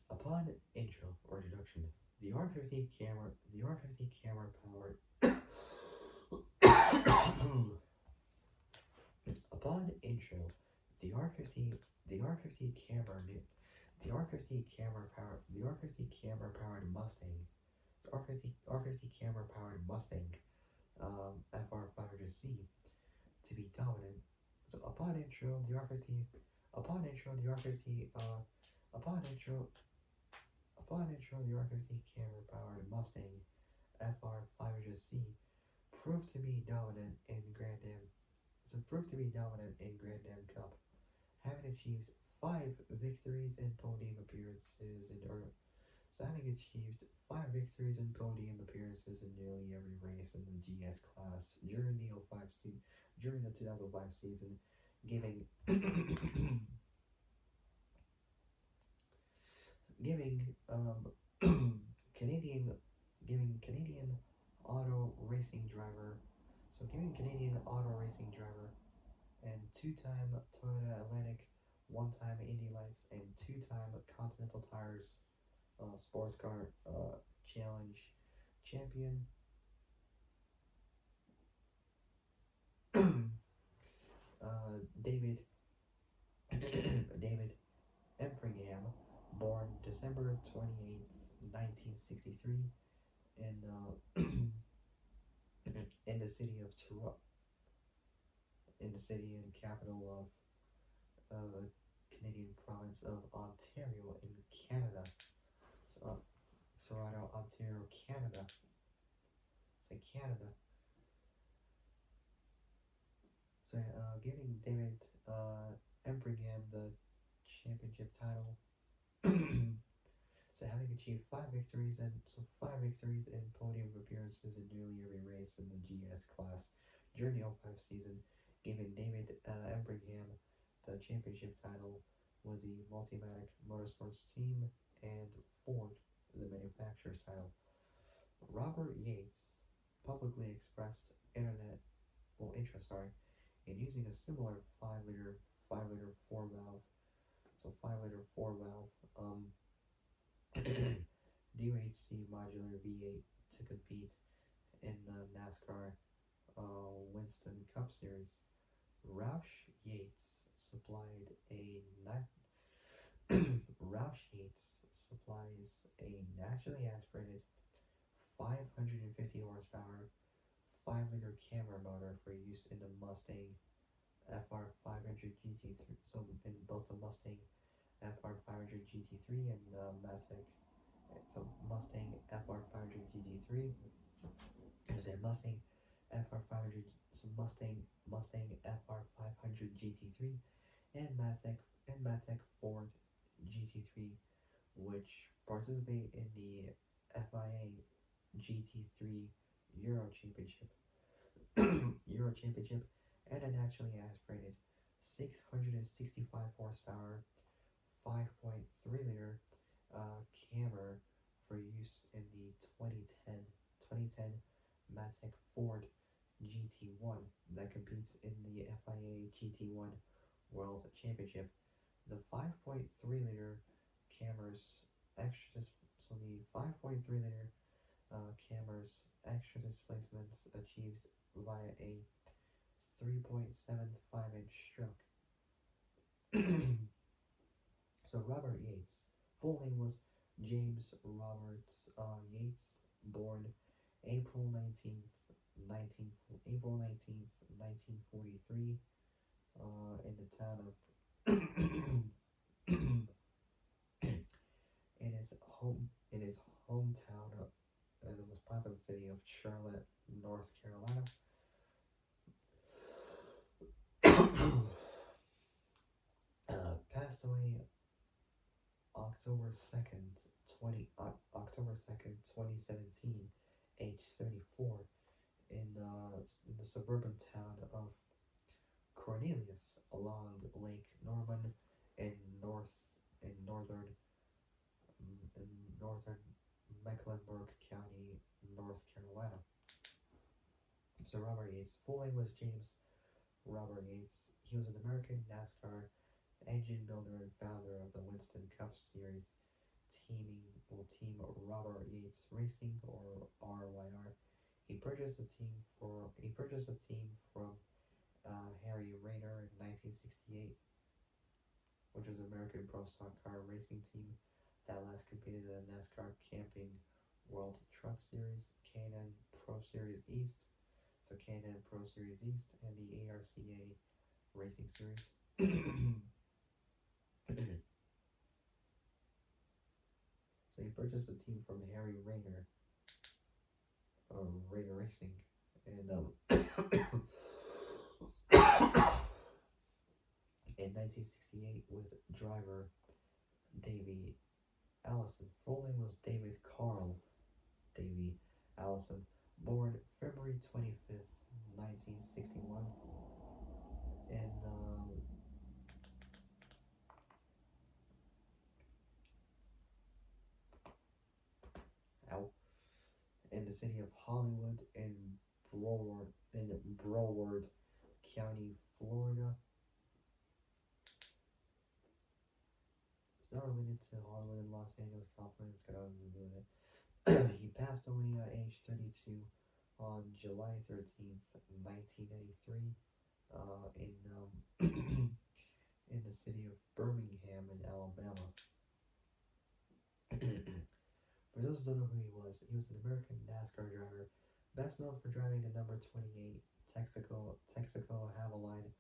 upon intro or introduction, the R50 camera powered. Upon intro, the R50 camera powered Mustang. So R50 camera powered Mustang FR500C to be dominant. So upon intro, the R50 upon intro the R50 upon intro the R50 camera powered Mustang FR500C proved to be dominant in Grand Am. So proved to be dominant in Grand Am Cup, having achieved 5 victories and podium appearances in having achieved 5 victories and podium appearances in nearly every race in the GS class during the 2005 season, giving giving Canadian auto racing driver and two-time Toyota Atlantic, one-time Indy Lights, and two-time Continental Tires sports car challenge champion David David Empringham, born December 28th, 1963, in in the city of Toronto, in the city and capital of the Canadian province of Ontario in Canada. So, Toronto, Ontario, Canada. Say Canada. So, giving David Empringham the championship title. So having achieved 5 victories and podium appearances in nearly every race in the GS class during the 05 season, giving David Empringham the championship title with the Multimatic Motorsports team and Ford the manufacturer's title. Robert Yates publicly expressed interest in using a similar 5-liter 4-valve, so 5-liter 4-valve DHC modular V8 to compete in the NASCAR Winston Cup Series. Roush Yates supplies a naturally aspirated 550 horsepower 5-liter camera motor for use in the Mustang FR500 GT3. So in both the Mustang FR500 GT3 and the Mustang FR500 GT3. There's a Mustang FR500, Mustang FR500 GT3, and Mazda Ford GT3, which participate in the FIA GT3 Euro Championship, and a naturally aspirated 665 horsepower 5.3 liter hammer for use in the 2010 Matic Ford GT1 that competes in the FIA GT1 World Championship. The 5.3 liter Cammer's the 5.3 liter Cammer's extra displacements achieves via a 3.75-inch stroke. So Robert Yates, full name was James Roberts Yates, born April 19th, 1943, in the town of in his hometown in the most popular city of Charlotte, North Carolina. Passed away October 2nd, 2017, age 74, in the suburban town of Cornelius along Lake Norman in north in northern in northern Mecklenburg County, North Carolina. So Robert Yates, full name was James Robert Yates. He was an American NASCAR engine builder and founder of the Winston Cup Series, team Robert Yates Racing, or RYR. He purchased a team from Harry Rayner in 1968, which was an American Pro Stock Car racing team that last competed in the NASCAR Camping World Truck Series, K&N Pro Series East, so K&N Pro Series East, and the ARCA Racing Series. So he purchased a team from Harry Rayner, Rayner Racing, and in 1968 with driver Davey Allison. Full name was David Carl Davey Allison, born February 25th, 1961, in in the city of Hollywood in Broward County, Florida. It's not related to Hollywood in Los Angeles, California. It's got nothing to do with it. He passed away at age 32 on July 13th, 1993, in the city of Birmingham in Alabama. For those who don't know who he was an American NASCAR driver, best known for driving a number 28 Texaco Havoline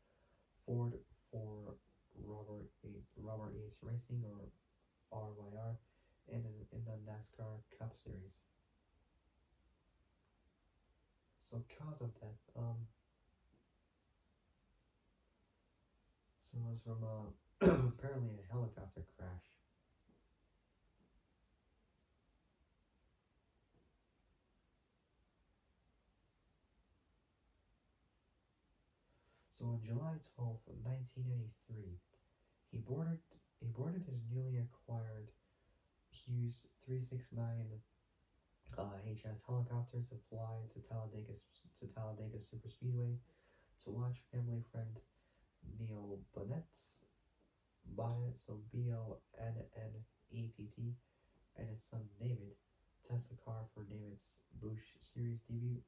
Ford for Robert Yates Racing, or RYR, in the NASCAR Cup Series. So cause of death, so it was from apparently a helicopter crash. So on July 12th, 1983, he boarded his newly acquired Hughes 369 HS helicopter to fly to Talladega Superspeedway to watch family friend Neil Bonnet, so Bonnett, and his son David test the car for David's Busch Series debut.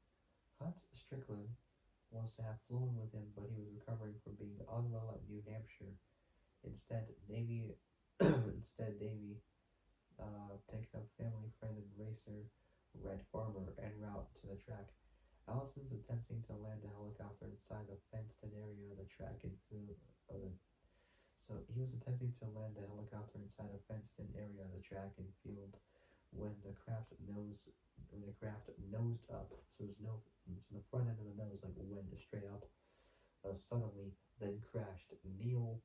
Hunt Strickland was to have flown with him, but he was recovering from being unwell at New Hampshire. Instead, Davey picked up family friend and racer Red Farmer en route to the track. Allison's attempting to land the helicopter inside the fenced-in area of the track and so he was attempting to land the helicopter inside a fenced-in area of the track and field when the craft nosed up. So it's the front end of the nose like went straight up. Suddenly, then crashed. Neil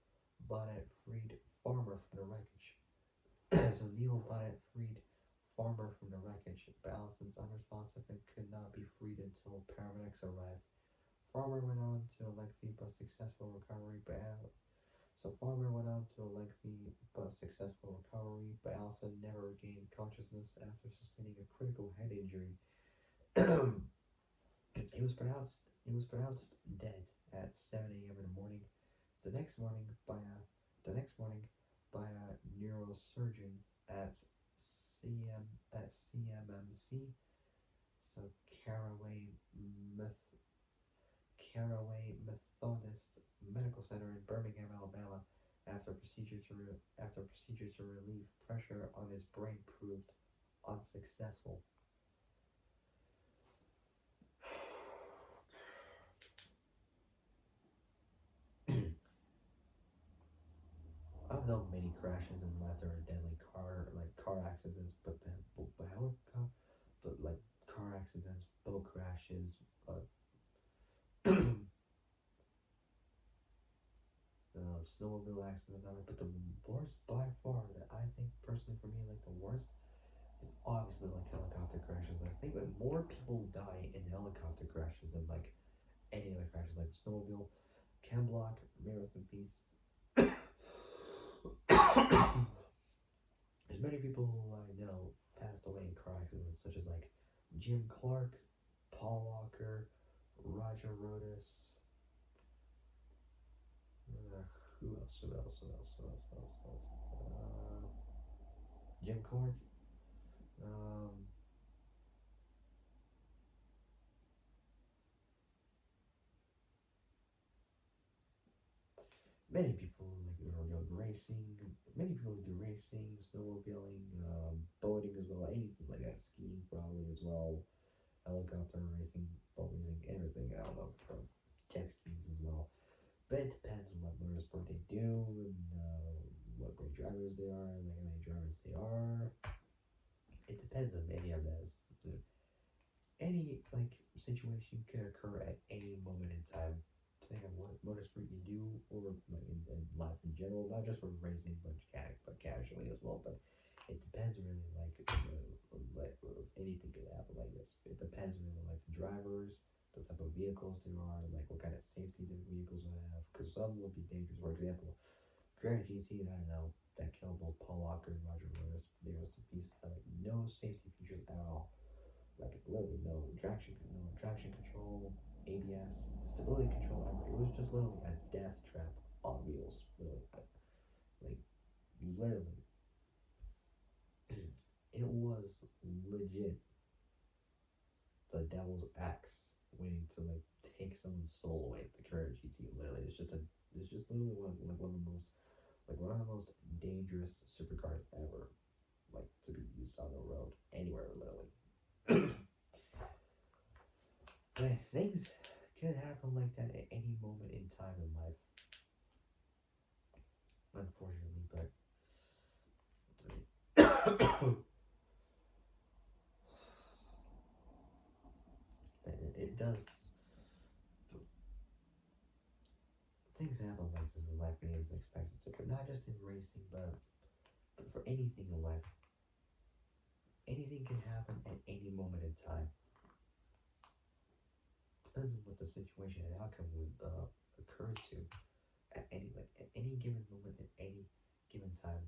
Bonnet freed Farmer from the wreckage. So Neil Bonnet freed Farmer from the wreckage, but Allison's unresponsive and could not be freed until paramedics arrived. Farmer went on to a lengthy but successful recovery, recovery, but also never regained consciousness after sustaining a critical head injury. He was pronounced dead at 7 a.m. in the morning. The next morning by a the next morning by a neurosurgeon at CMMC, so Meth- Caraway Methodist Medical Center in Birmingham, Alabama, after procedure to relieve pressure on his brain proved unsuccessful. I've known many crashes in life that are deadly car accidents, but helicopter, but like car accidents, boat crashes, uh, snowmobile accidents. But the worst by far that I think personally for me like the worst is obviously like helicopter crashes. I think that more people die in helicopter crashes than like any other crashes, like snowmobile, Cam Block, may rest in peace. There's many people who I know passed away in car accidents, such as like Jim Clark, Paul Walker, Roger Rodas. Who else? Who else? Who else? Who else? Who else? Who else? Jim Clark. Um, Many people like racing. Many people do racing, snowmobiling, boating as well. Anything like that. Skiing probably as well. Helicopter racing, boat racing, everything. I don't know. Jet skis as well. But it depends on what motorsport they do and what great drivers they are, like how many drivers they are. It depends on many of those. Any like situation could occur at any moment in time, depending on what motorsport you do or like in life in general, not just for racing but casually as well. But it depends really like if anything could happen like this. It depends really like the drivers, the type of vehicles they are, like what kind of safety the vehicles will have. Because some would be dangerous. For example, Grand GT that I know that killed both Paul Walker and Roger Willis, they rest in peace, had like no safety features at all. Like literally no traction control, ABS, stability control ever. It was just literally a death trap on wheels. Literally, like literally, it was legit the devil's axe waiting to like take someone's soul away. The Carrera GT, literally, it's just literally one of the most dangerous supercars ever, like to be used on the road anywhere, literally. But things can happen like that at any moment in time in life, unfortunately. But it does. Things happen like this in life when you least expect it to, but not just in racing, but for anything in life. Anything can happen at any moment in time. Depends on what the situation and outcome would occur to at any given moment at any given time,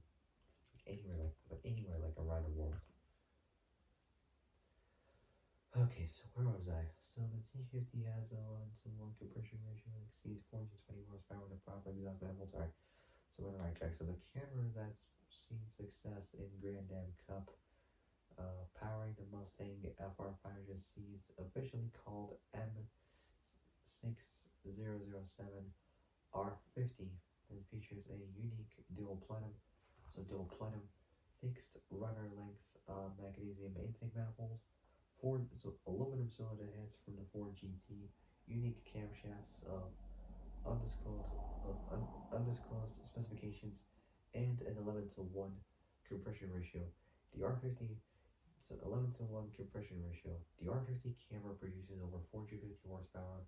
anywhere like around the world. Okay, so where was I? So the T50 has a 11 to 1 compression ratio and exceeds 420 horsepower with a proper exhaust manifold. Alright, so we're on the right track. So the camera that's seen success in Grand Am Cup, powering the Mustang FR500C is officially called M6007 R50 and features a unique dual platinum fixed rudder length magnesium intake manifold, Ford aluminum cylinder heads from the Ford GT, unique camshafts of undisclosed specifications, and an 11 to 1 compression ratio. The R50 so 11 to 1 compression ratio. The R50 camera produces over 450 horsepower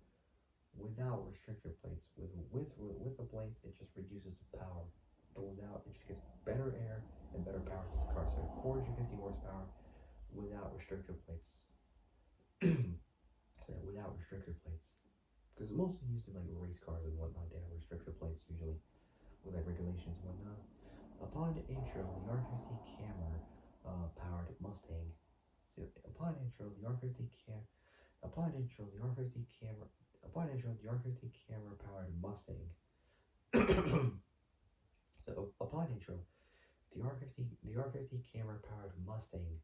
without restrictor plates. With the plates, it just reduces the power. But without, it just gets better air and better power to the car. So 450 horsepower without restrictor plates. So without restrictor plates. Because mostly used in like race cars and whatnot, they have restrictor plates usually with like regulations and whatnot. Upon intro, the R50 Cammer powered Mustang. So upon intro, the R50 Cam. Upon intro, the R50 Camera. Upon intro, the R50 Camera powered Mustang. So upon intro, the R50 Camera powered Mustang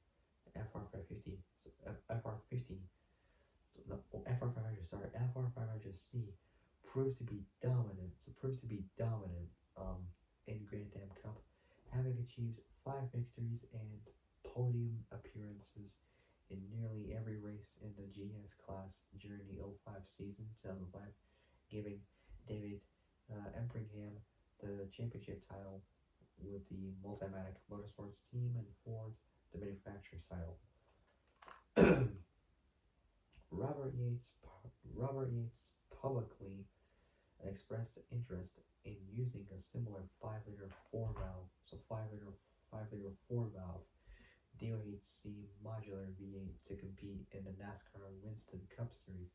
FR550 FR50 the FR500 sorry FR500C proves to be dominant in Grand Am Cup, having achieved 5 victories and podium appearances in nearly every race in the GS class during the 05 season 2005, giving David Empringham the championship title with the Multimatic Motorsports team and Ford the manufacturer's title. Robert Yates Robert Yates publicly expressed interest in using a similar 5-liter 4-valve, so 5-liter 4-valve DOHC modular V8 to compete in the NASCAR Winston Cup Series.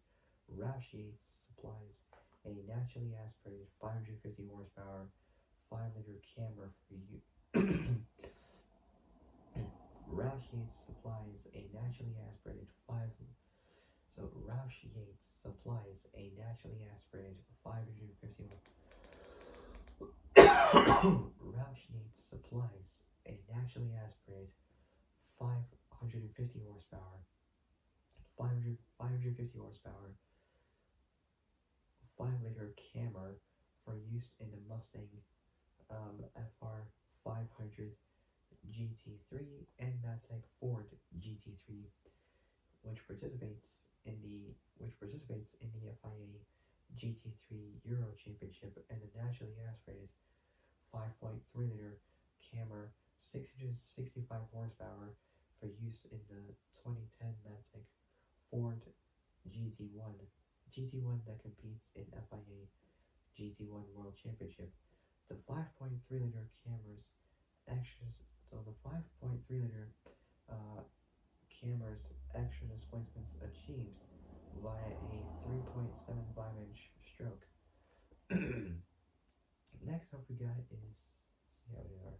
Roush Yates supplies a naturally aspirated 550 horsepower 5-liter camber for you. Roush Yates supplies a naturally aspirated 5 So Roush Yates supplies a naturally aspirated 550 Roush Yates supplies a naturally aspirated 550 horsepower 550 horsepower 5-liter cammer for use in the Mustang FR 500 GT3 and Matec Ford GT3, which participates in the FIA GT3 Euro Championship and the naturally aspirated 5.3-liter camera 665 horsepower for use in the 2010 Matec Ford GT1 that competes in FIA GT1 World Championship. The 5.3-liter cameras the 5.3-liter camera's extra displacements achieved via a 3.75-inch stroke. Next up we got is, see how they are,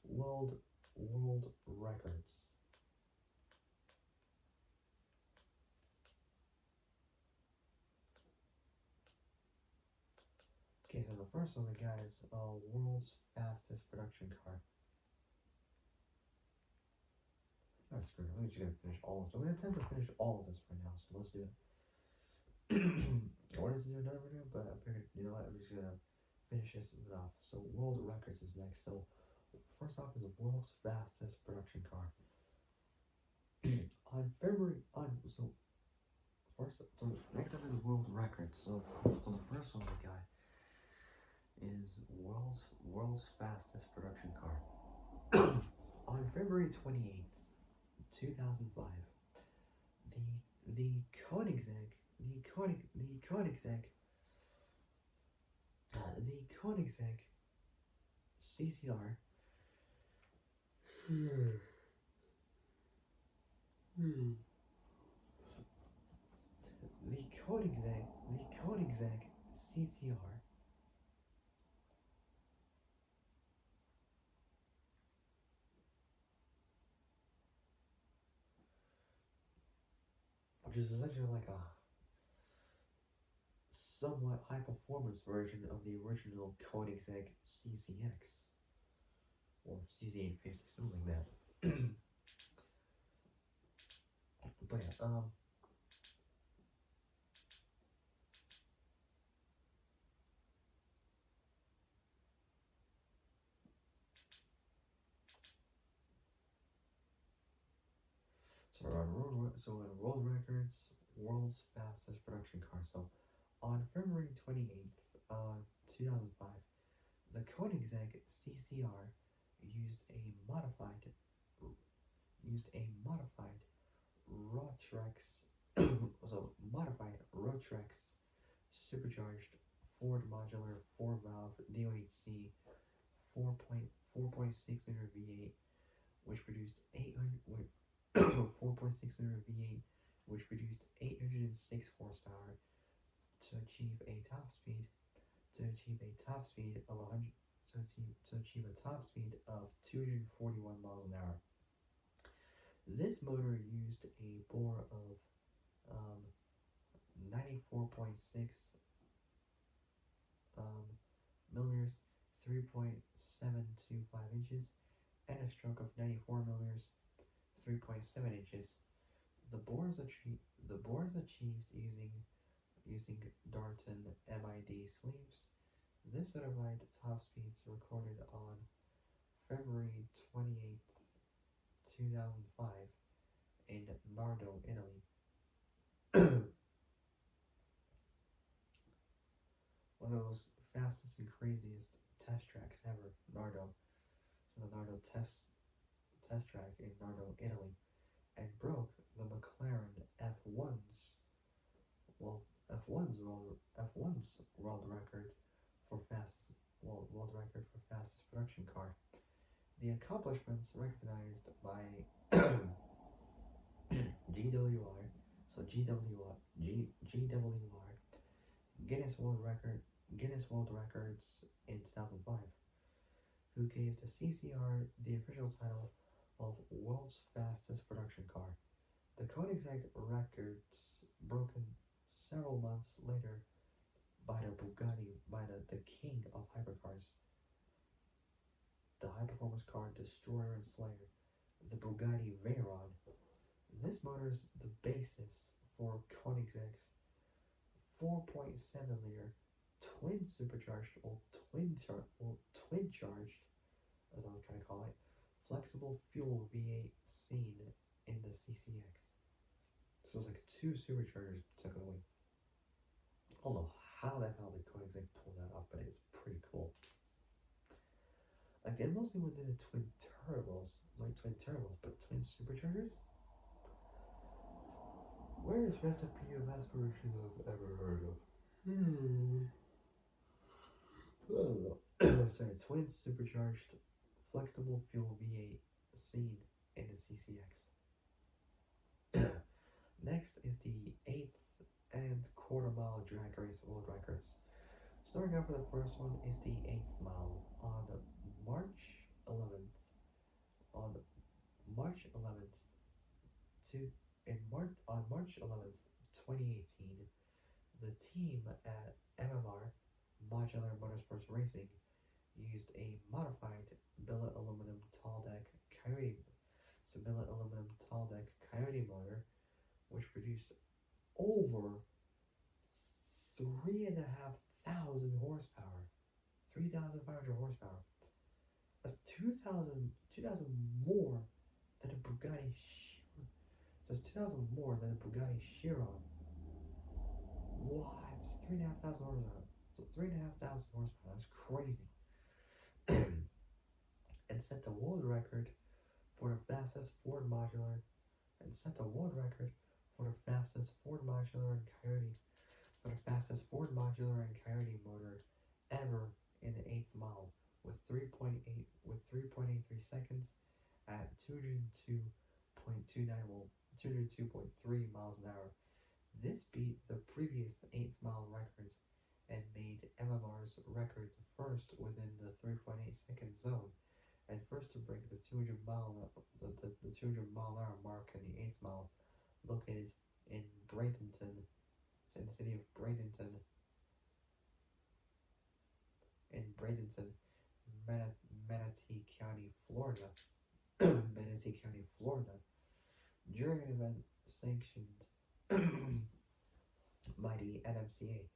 world records. Okay, so the first one we got is world's fastest production car. Oh, screw it, I'm just gonna finish all of this. I'm gonna attempt to finish all of this right now, so let's do it. I wanted to do another video, but I figured, you know what, I'm just gonna finish this off. So world records is next. So first off is the world's fastest production car. Next up is world records. So the first one we got is world's fastest production car. On February 28th, 2005, the Koenigsegg CCR the Koenigsegg CCR which is essentially like a somewhat high performance version of the original Koenigsegg CCX or CZ850, something like that. But yeah, so on world records, world's fastest production car. So on February 28th, 2005, the Koenigsegg CCR used a modified Rotrex supercharged Ford Modular 4-valve DOHC 4.6-liter V8, which produced 4.6-liter V8, which produced 806 horsepower to achieve a top speed of to achieve a top speed of 241 miles an hour. This motor used a bore of 94.6 millimeters, 3.725 inches, and a stroke of 94 millimeters, 3.7 inches. The bores achieved using Darton MID sleeves. This certified top speeds recorded on February 28th, 2005 in Nardo, Italy. One of those fastest and craziest test tracks ever, Nardo. So the Nardo test track in Nardo, Italy, and broke the McLaren F1's world record for fastest production car. The accomplishments recognized by GWR, GWR, Guinness World Records in 2005, who gave the CCR the official title of World's Fastest Production Car. The Koenigsegg records broken several months later by the king of hypercars, the high-performance car destroyer and slayer, the Bugatti Veyron. This motor is the basis for Koenigsegg's 4.7-liter twin supercharged or twin charged, as I was trying to call it, flexible fuel V8 seen in the CCX. So it's like two superchargers technically. I don't know how the hell the Koenigsegg pulled that off, but it's pretty cool. Like they mostly went into twin turbos, but twin superchargers? Weirdest recipe of aspiration I've ever heard of. I don't know. Sorry, twin supercharged flexible fuel V8 seen in the CCX. Next is the 8th and quarter mile drag race world records. Starting off with the first one is the 8th mile on March 11th. On March 11th, on March 11th, 2018, the team at MMR Modular Motorsports Racing used a modified billet aluminum tall deck Coyote motor, which produced over 3,500 horsepower, 3,500 horsepower. That's 2,000 more than a Bugatti. So that's 2,000 more than a Bugatti Chiron. What? 3,500 horsepower. So 3,500 horsepower. That's crazy. And set the world record for the fastest Ford Modular. And set the world record for the fastest Ford Modular and Coyote. For the fastest Ford Modular and Coyote motor ever in the 8th mile with 3.83 seconds at 202.3 miles an hour. This beat the previous 8th mile record and made MMR's record first within the 3.8 second zone and first to break the 200 mile an hour mark in the 8th mile, located in the city of Bradenton, Manatee County, Florida. Manatee County, Florida, during an event sanctioned by the NMCA,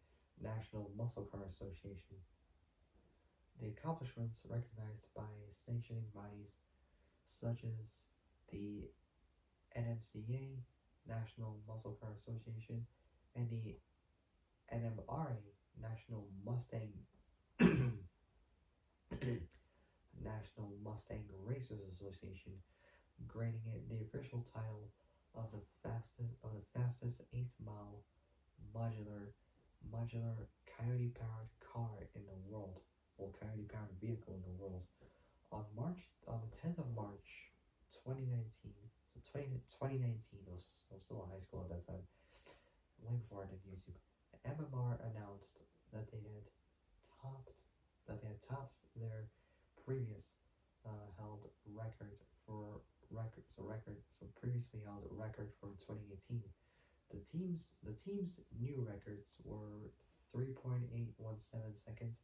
National Muscle Car Association. The accomplishments recognized by sanctioning bodies such as the NMCA, National Muscle Car Association, and the NMRA, National Mustang National Mustang Racers Association, granting it the official title of the fastest 8th mile modular coyote powered car in the world, or coyote powered vehicle in the world. On the 10th of March 2019, so 2019, I was still in high school at that time, way before I did YouTube, MMR announced that they had topped that they had topped their previous held record for previously held record for 2018. The team's new records were 3.817 seconds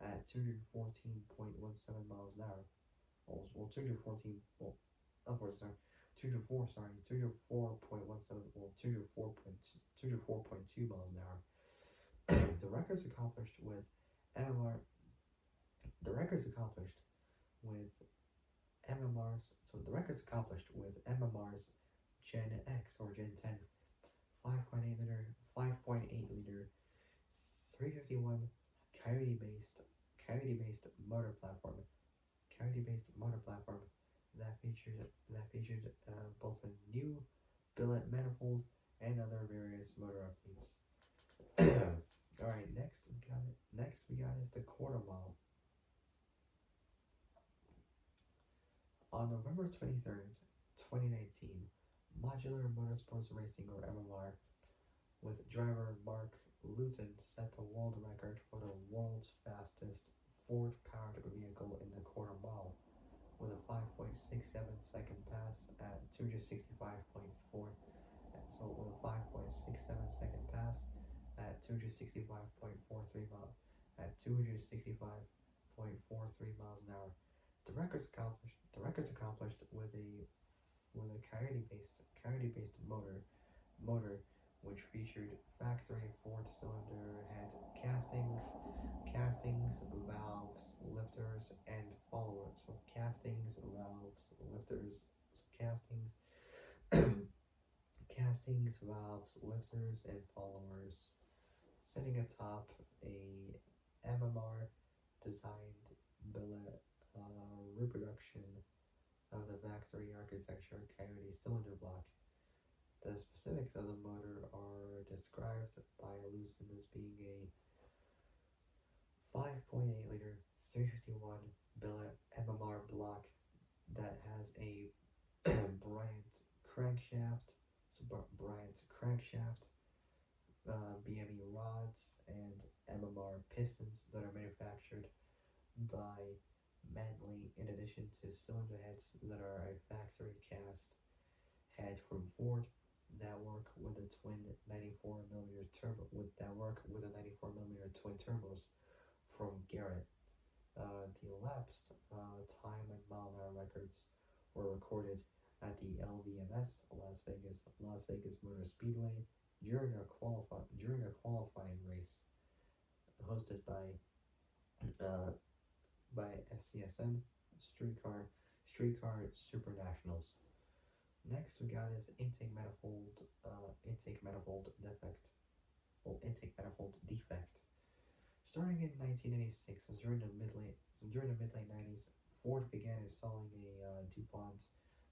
at 214.17 miles an hour. Well, 214. Well, upwards. Sorry, 204. Sorry, 204.17. Well, 204.2 miles an hour. The records accomplished with MMR. The records accomplished with MMRs. So the records accomplished with MMRs Gen X or Gen 10, 5.8 liter, 5.8 liter, 351 Coyote-based motor platform. Coyote-based motor platform that featured both a new billet manifold and other various motor updates. All right, next we got is the quarter mile. On November 23rd, 2019, Modular Motorsports Racing or MMR with driver Mark Luton set the world record for the world's fastest Ford-powered vehicle in the quarter mile with a 5.67-second pass at 265.4. So with a 5.67-second pass at 265.43 miles at 265.43 miles an hour. The records accomplished with a Coyote-based motor which featured factory four-cylinder head castings, valves, lifters, and followers. So castings, valves, lifters, valves, lifters, and followers, sitting atop a MMR designed billet reproduction of the factory architecture Coyote cylinder block. The specifics of the motor are described by Lucen as being a 5.8 liter 351 billet MMR block that has a Bryant crankshaft, BME rods, and MMR pistons that are manufactured by Manley, in addition to cylinder heads that are a factory cast head from Ford that work with a twin 94mm turbo with a 94mm twin turbos from Garrett. The elapsed time and mile an hour records were recorded at the LVMS Las Vegas Motor Speedway during a qualifying race hosted by SCSN Streetcar Super Nationals. Next we got is intake manifold defect. Intake manifold defect. Starting in 1986, during the mid late 90s, Ford began installing a DuPont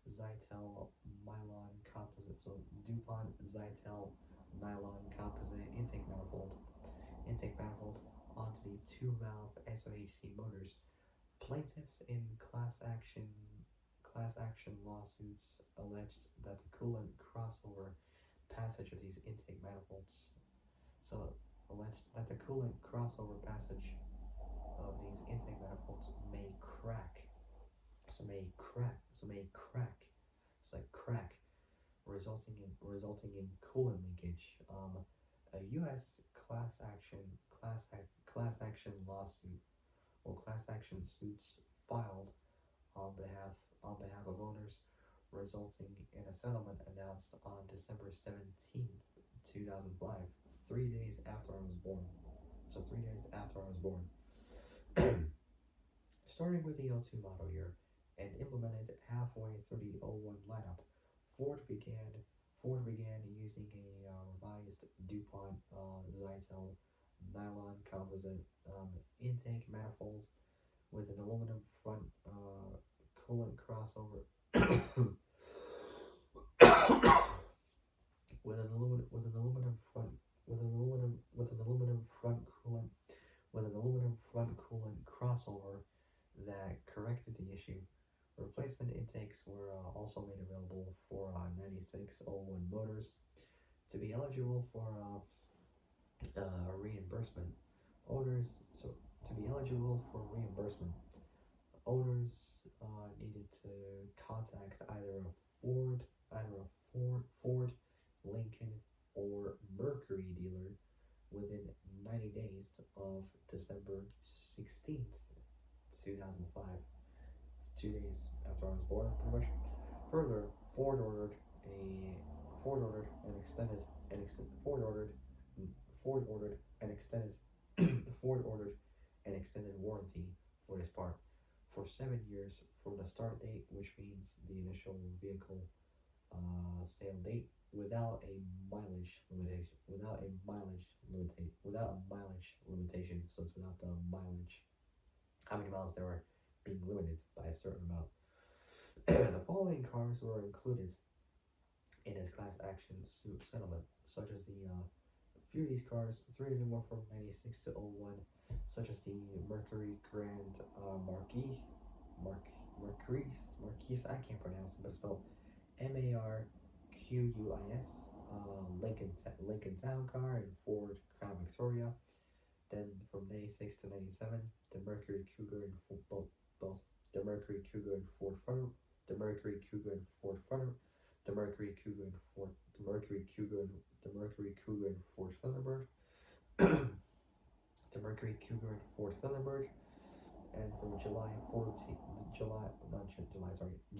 Zytel nylon composite. So DuPont Zytel nylon composite intake manifold onto the two-valve SOHC motors. Plaintiffs in class action lawsuits alleged that the coolant crossover passage of these intake manifolds may crack. Crack, resulting in coolant leakage. A U.S. class action lawsuit or class action suits filed on behalf of owners, resulting in a settlement announced on December 17th, 2005, 3 days after I was born. So 3 days after I was born. Starting with the O2 model year and implemented halfway through the O1 lineup, Ford began using a revised DuPont Zytel nylon composite intake manifold with an aluminum front coolant crossover with an aluminum front coolant crossover that corrected the issue. Replacement intakes were also made available for 9601 motors. To be eligible for reimbursement, owners To be eligible for reimbursement, owners needed to contact either a Ford, Lincoln, or Mercury dealer within 90 days of December 16th, 2005, 2 days after I was born, pretty much. Further, Ford ordered a Ford ordered an extended an ex, Ford ordered Ford ordered an extended Ford ordered an extended warranty for this part for 7 years from the start date, which means the initial vehicle sale date, without a mileage limitation. Without a mileage limitation. So it's without the mileage, how many miles they were being limited by a certain amount. The following cars were included in his class action suit settlement, such as a few of these cars, three of them were from 96 to 01, such as the Mercury Grand Marquis, Marquis, I can't pronounce it, but it's spelled Marquis, Lincoln Town Car, and Ford Crown Victoria. Then from 96 to 97, the Mercury Cougar and both the Mercury Cougar and Ford Frontal, the Mercury Cougar and Ford Frontal, the Mercury Cougar and Ford, the Mercury Cougar and the Mercury Cougar and Ford Thunderbird, the Mercury Cougar and Ford Thunderbird, and from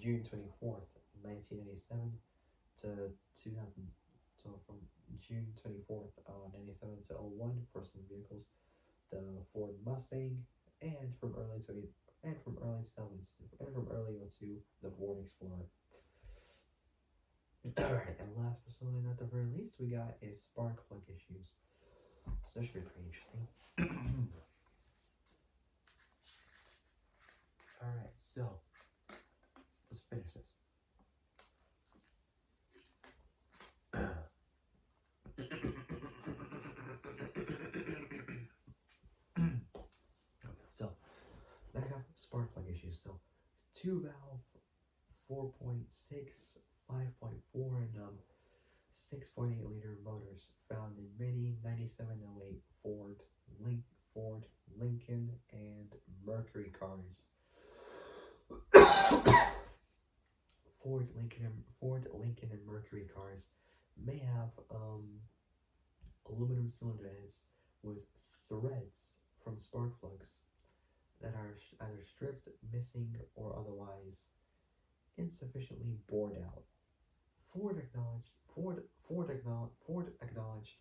June 24th, 1997 to 2000. So from June 24th, 97 to 01 for some vehicles, the Ford Mustang, and from early 20 and from early 2000s and from early 02 the Ford Explorer. Alright, and last but certainly not the very least, we got is spark plug issues. So this should be pretty interesting. Alright, so let's finish this. So, next up, spark plug issues. So, 2 valve, 4.6, 5.4, and 6.8 liter motors found in many 9708 Ford, Lincoln, and Mercury cars. Ford, Lincoln, and Mercury cars may have aluminum cylinder heads with threads from spark plugs that are either stripped, missing, or otherwise insufficiently bored out. Ford acknowledged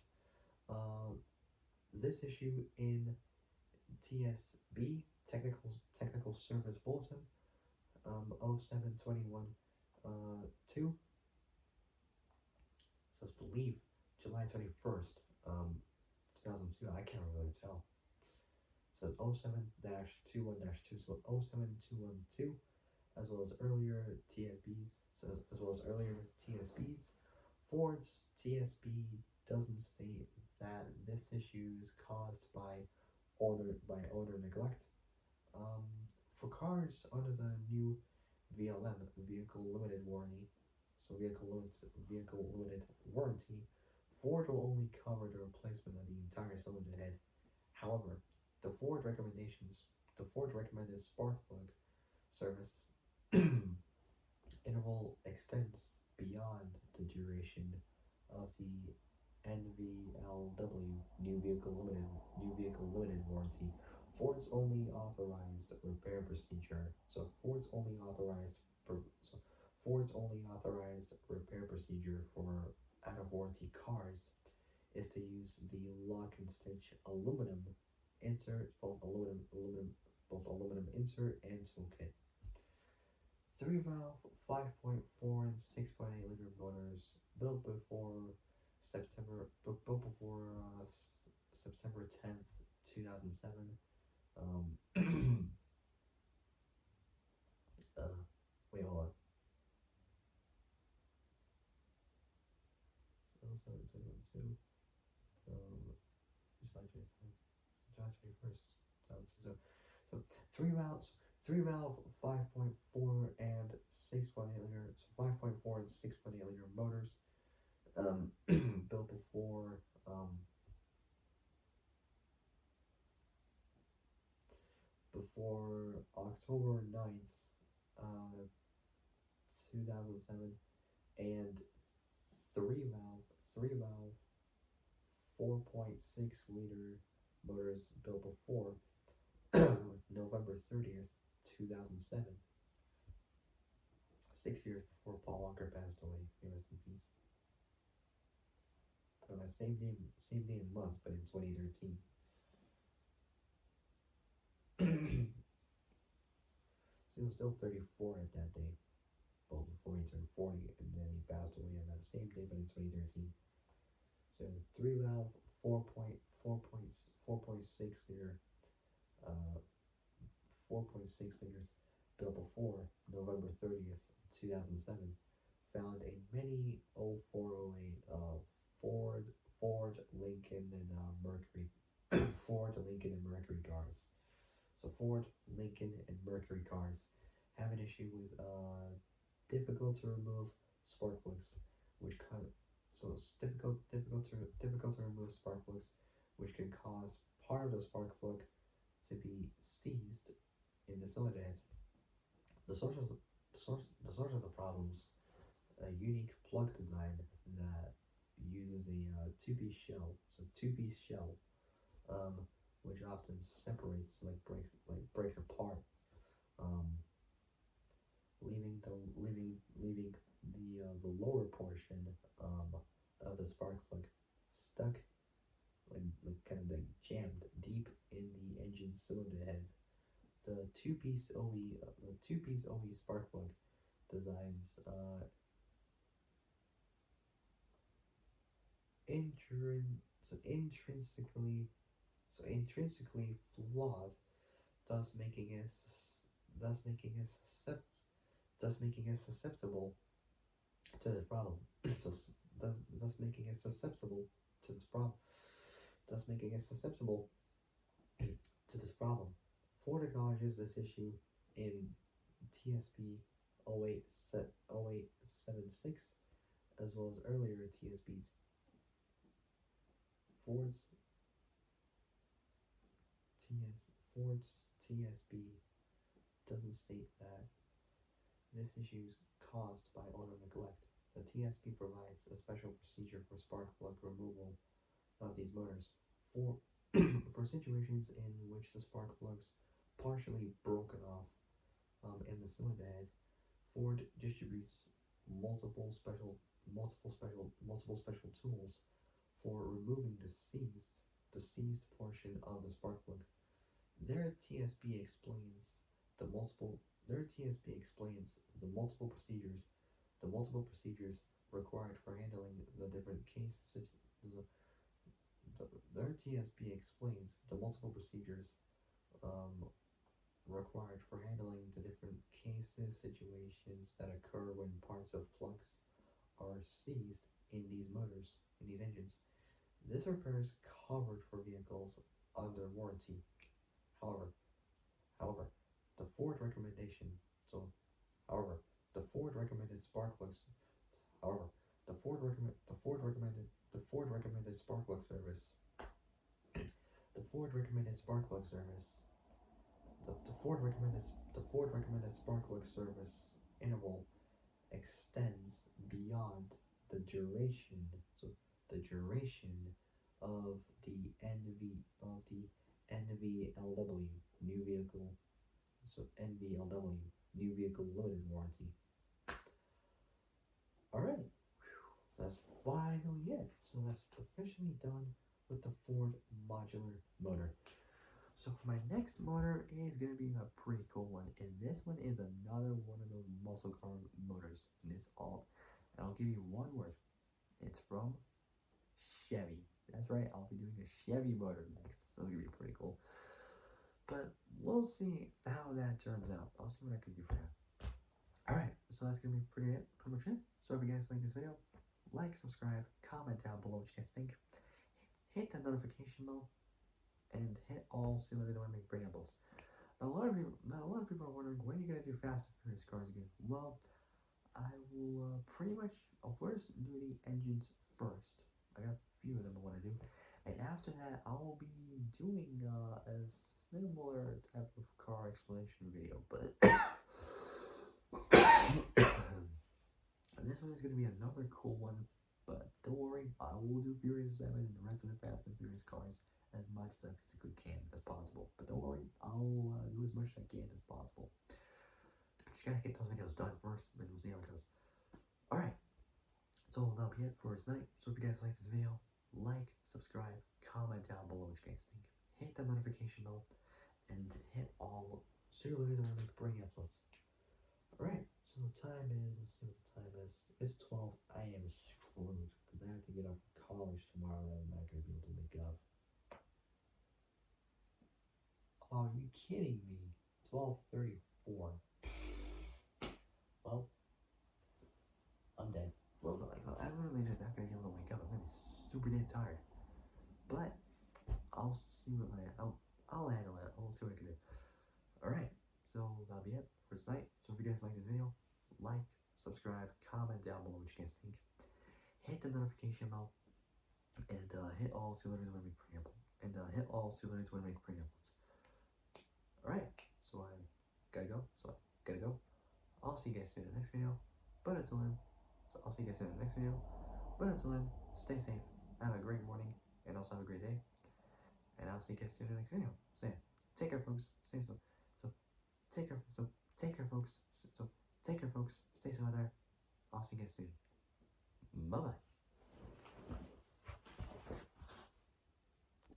this issue in TSB Technical Service Bulletin 0721 2. So it's believed July 21st, 2002. I can't really tell. It says 07-21-2, so 07212, as well as earlier TSBs. So as well as earlier TSBs. Ford's TSB doesn't state that this issue is caused by owner neglect. For cars under the new VLM, Vehicle Limited Warranty, so Vehicle Limited Warranty, Ford will only cover the replacement of the entire cylinder head. However, the Ford recommended spark plug service interval extends beyond the duration of the NVLW New Vehicle Limited Warranty. Ford's only authorized repair procedure. So Ford's only authorized repair procedure for out of warranty cars is to use the lock and stitch aluminum insert, both aluminum insert and toolkit. 3 valve, 5.4 and 6.8 liter motors built before September 10th, 2007. Wait, hold on. 07, July 21st, 2007. So 3 valve, 5.4 and 6.8 liter, so 5.4 and 6.8 liter motors, built before October 9th, 2007, and three valve 4.6 liter motors built before November 30th, 2007, 6 years before Paul Walker passed away. May rest in peace. Same day and month, but in 2013. So he was still 34 at that day, well, before he turned 40, and then he passed away on that same day, but in 2013. So three valve, 4.6 liter, uh, 4.6 liters, built before November 30th, 2007, found in many old 408 Ford, Lincoln, and Mercury, Ford, Lincoln, and Mercury cars. So Ford, Lincoln, and Mercury cars have an issue with difficult to remove spark plugs, which so it's difficult to remove spark plugs, which can cause part of the spark plug to be seized in the cylinder head. The source of the problems, a unique plug design that uses a two-piece shell. So two-piece shell, which often separates, breaks apart, um, leaving the lower portion of the spark plug stuck, jammed deep in the engine cylinder head. The two-piece OE spark plug designs intrinsically flawed, thus making it thus making it susceptible to the problem. Thus making it susceptible to this problem. Thus making it susceptible to this problem. Ford acknowledges this issue in TSB 0876, as well as earlier TSBs. Ford's TSB doesn't state that this issue is caused by owner neglect. The TSB provides a special procedure for spark plug removal of these motors for for situations in which the spark plugs partially broken off in the cylinder head. Ford distributes multiple special tools for removing the seized portion of the spark plug. Their TSB explains the multiple procedures required for handling the different cases. Their TSB explains the multiple procedures required for handling the different situations that occur when parts of plugs are seized in these engines. This repair is covered for vehicles under warranty. However, however, the Ford recommendation. So, however, the Ford recommended spark plugs. However, the Ford recommended spark plug service. The Ford recommended spark plug service. The Ford recommended spark plug service interval extends beyond the duration. So the duration of the NVLW new vehicle. So NVLW new vehicle limited warranty. All right, that's finally it. So that's officially done with the Ford modular motor. So for my next motor is going to be a pretty cool one, and this one is another one of those muscle car motors, and I'll give you one word. It's from Chevy. That's right, I'll be doing a Chevy motor next, so it's going to be pretty cool. But we'll see how that turns out. I'll see what I can do for that. Alright, so that's going to be pretty much it. So if you guys like this video, like, subscribe, comment down below what you guys think. Hit that notification bell, and hit all so you know when I make brand uploads. Now, a lot of people are wondering, when are you gonna do Fast and Furious cars again? Well, I will I'll first do the engines first. I got a few of them I want to do, And after that, I'll be doing a similar type of car explanation video, but and this one is going to be another cool one. But don't worry, I will do Furious 7 and the rest of the Fast and Furious cars as much as I physically can as possible. But don't worry, I'll do as much as I can as possible. Just gotta get those videos done first, and we'll see how it goes. Alright, so that'll be it for tonight. So if you guys like this video, like, subscribe, comment down below what you guys think. Hit that notification bell, and hit all so you're literally the one to bring uploads. Alright, so the time is, let's see what the time is. It's 12. I am screwed because I have to get off for college tomorrow and I'm not going to be able to wake up. Oh, are you kidding me? 12:34. Well, I'm dead. Well, I'm literally just not going to be able to wake up. I'm going to be super damn tired. But I'll see what I'll handle it. I'll see what I can do. Alright, so that'll be it for tonight. So if you guys like this video, like, subscribe, comment down below what you guys think. Hit the notification bell, and hit all so when I make pre-uploads. And hit all so when I make pre-uploads. Alright, so I gotta go. I'll see you guys soon in the next video. But until then, stay safe, have a great morning, and also have a great day. And I'll see you guys soon in the next video. So yeah, take care, folks. Stay so. Take care. Take care, folks. Take care, folks. Stay safe out there. I'll see you guys soon. Bye bye.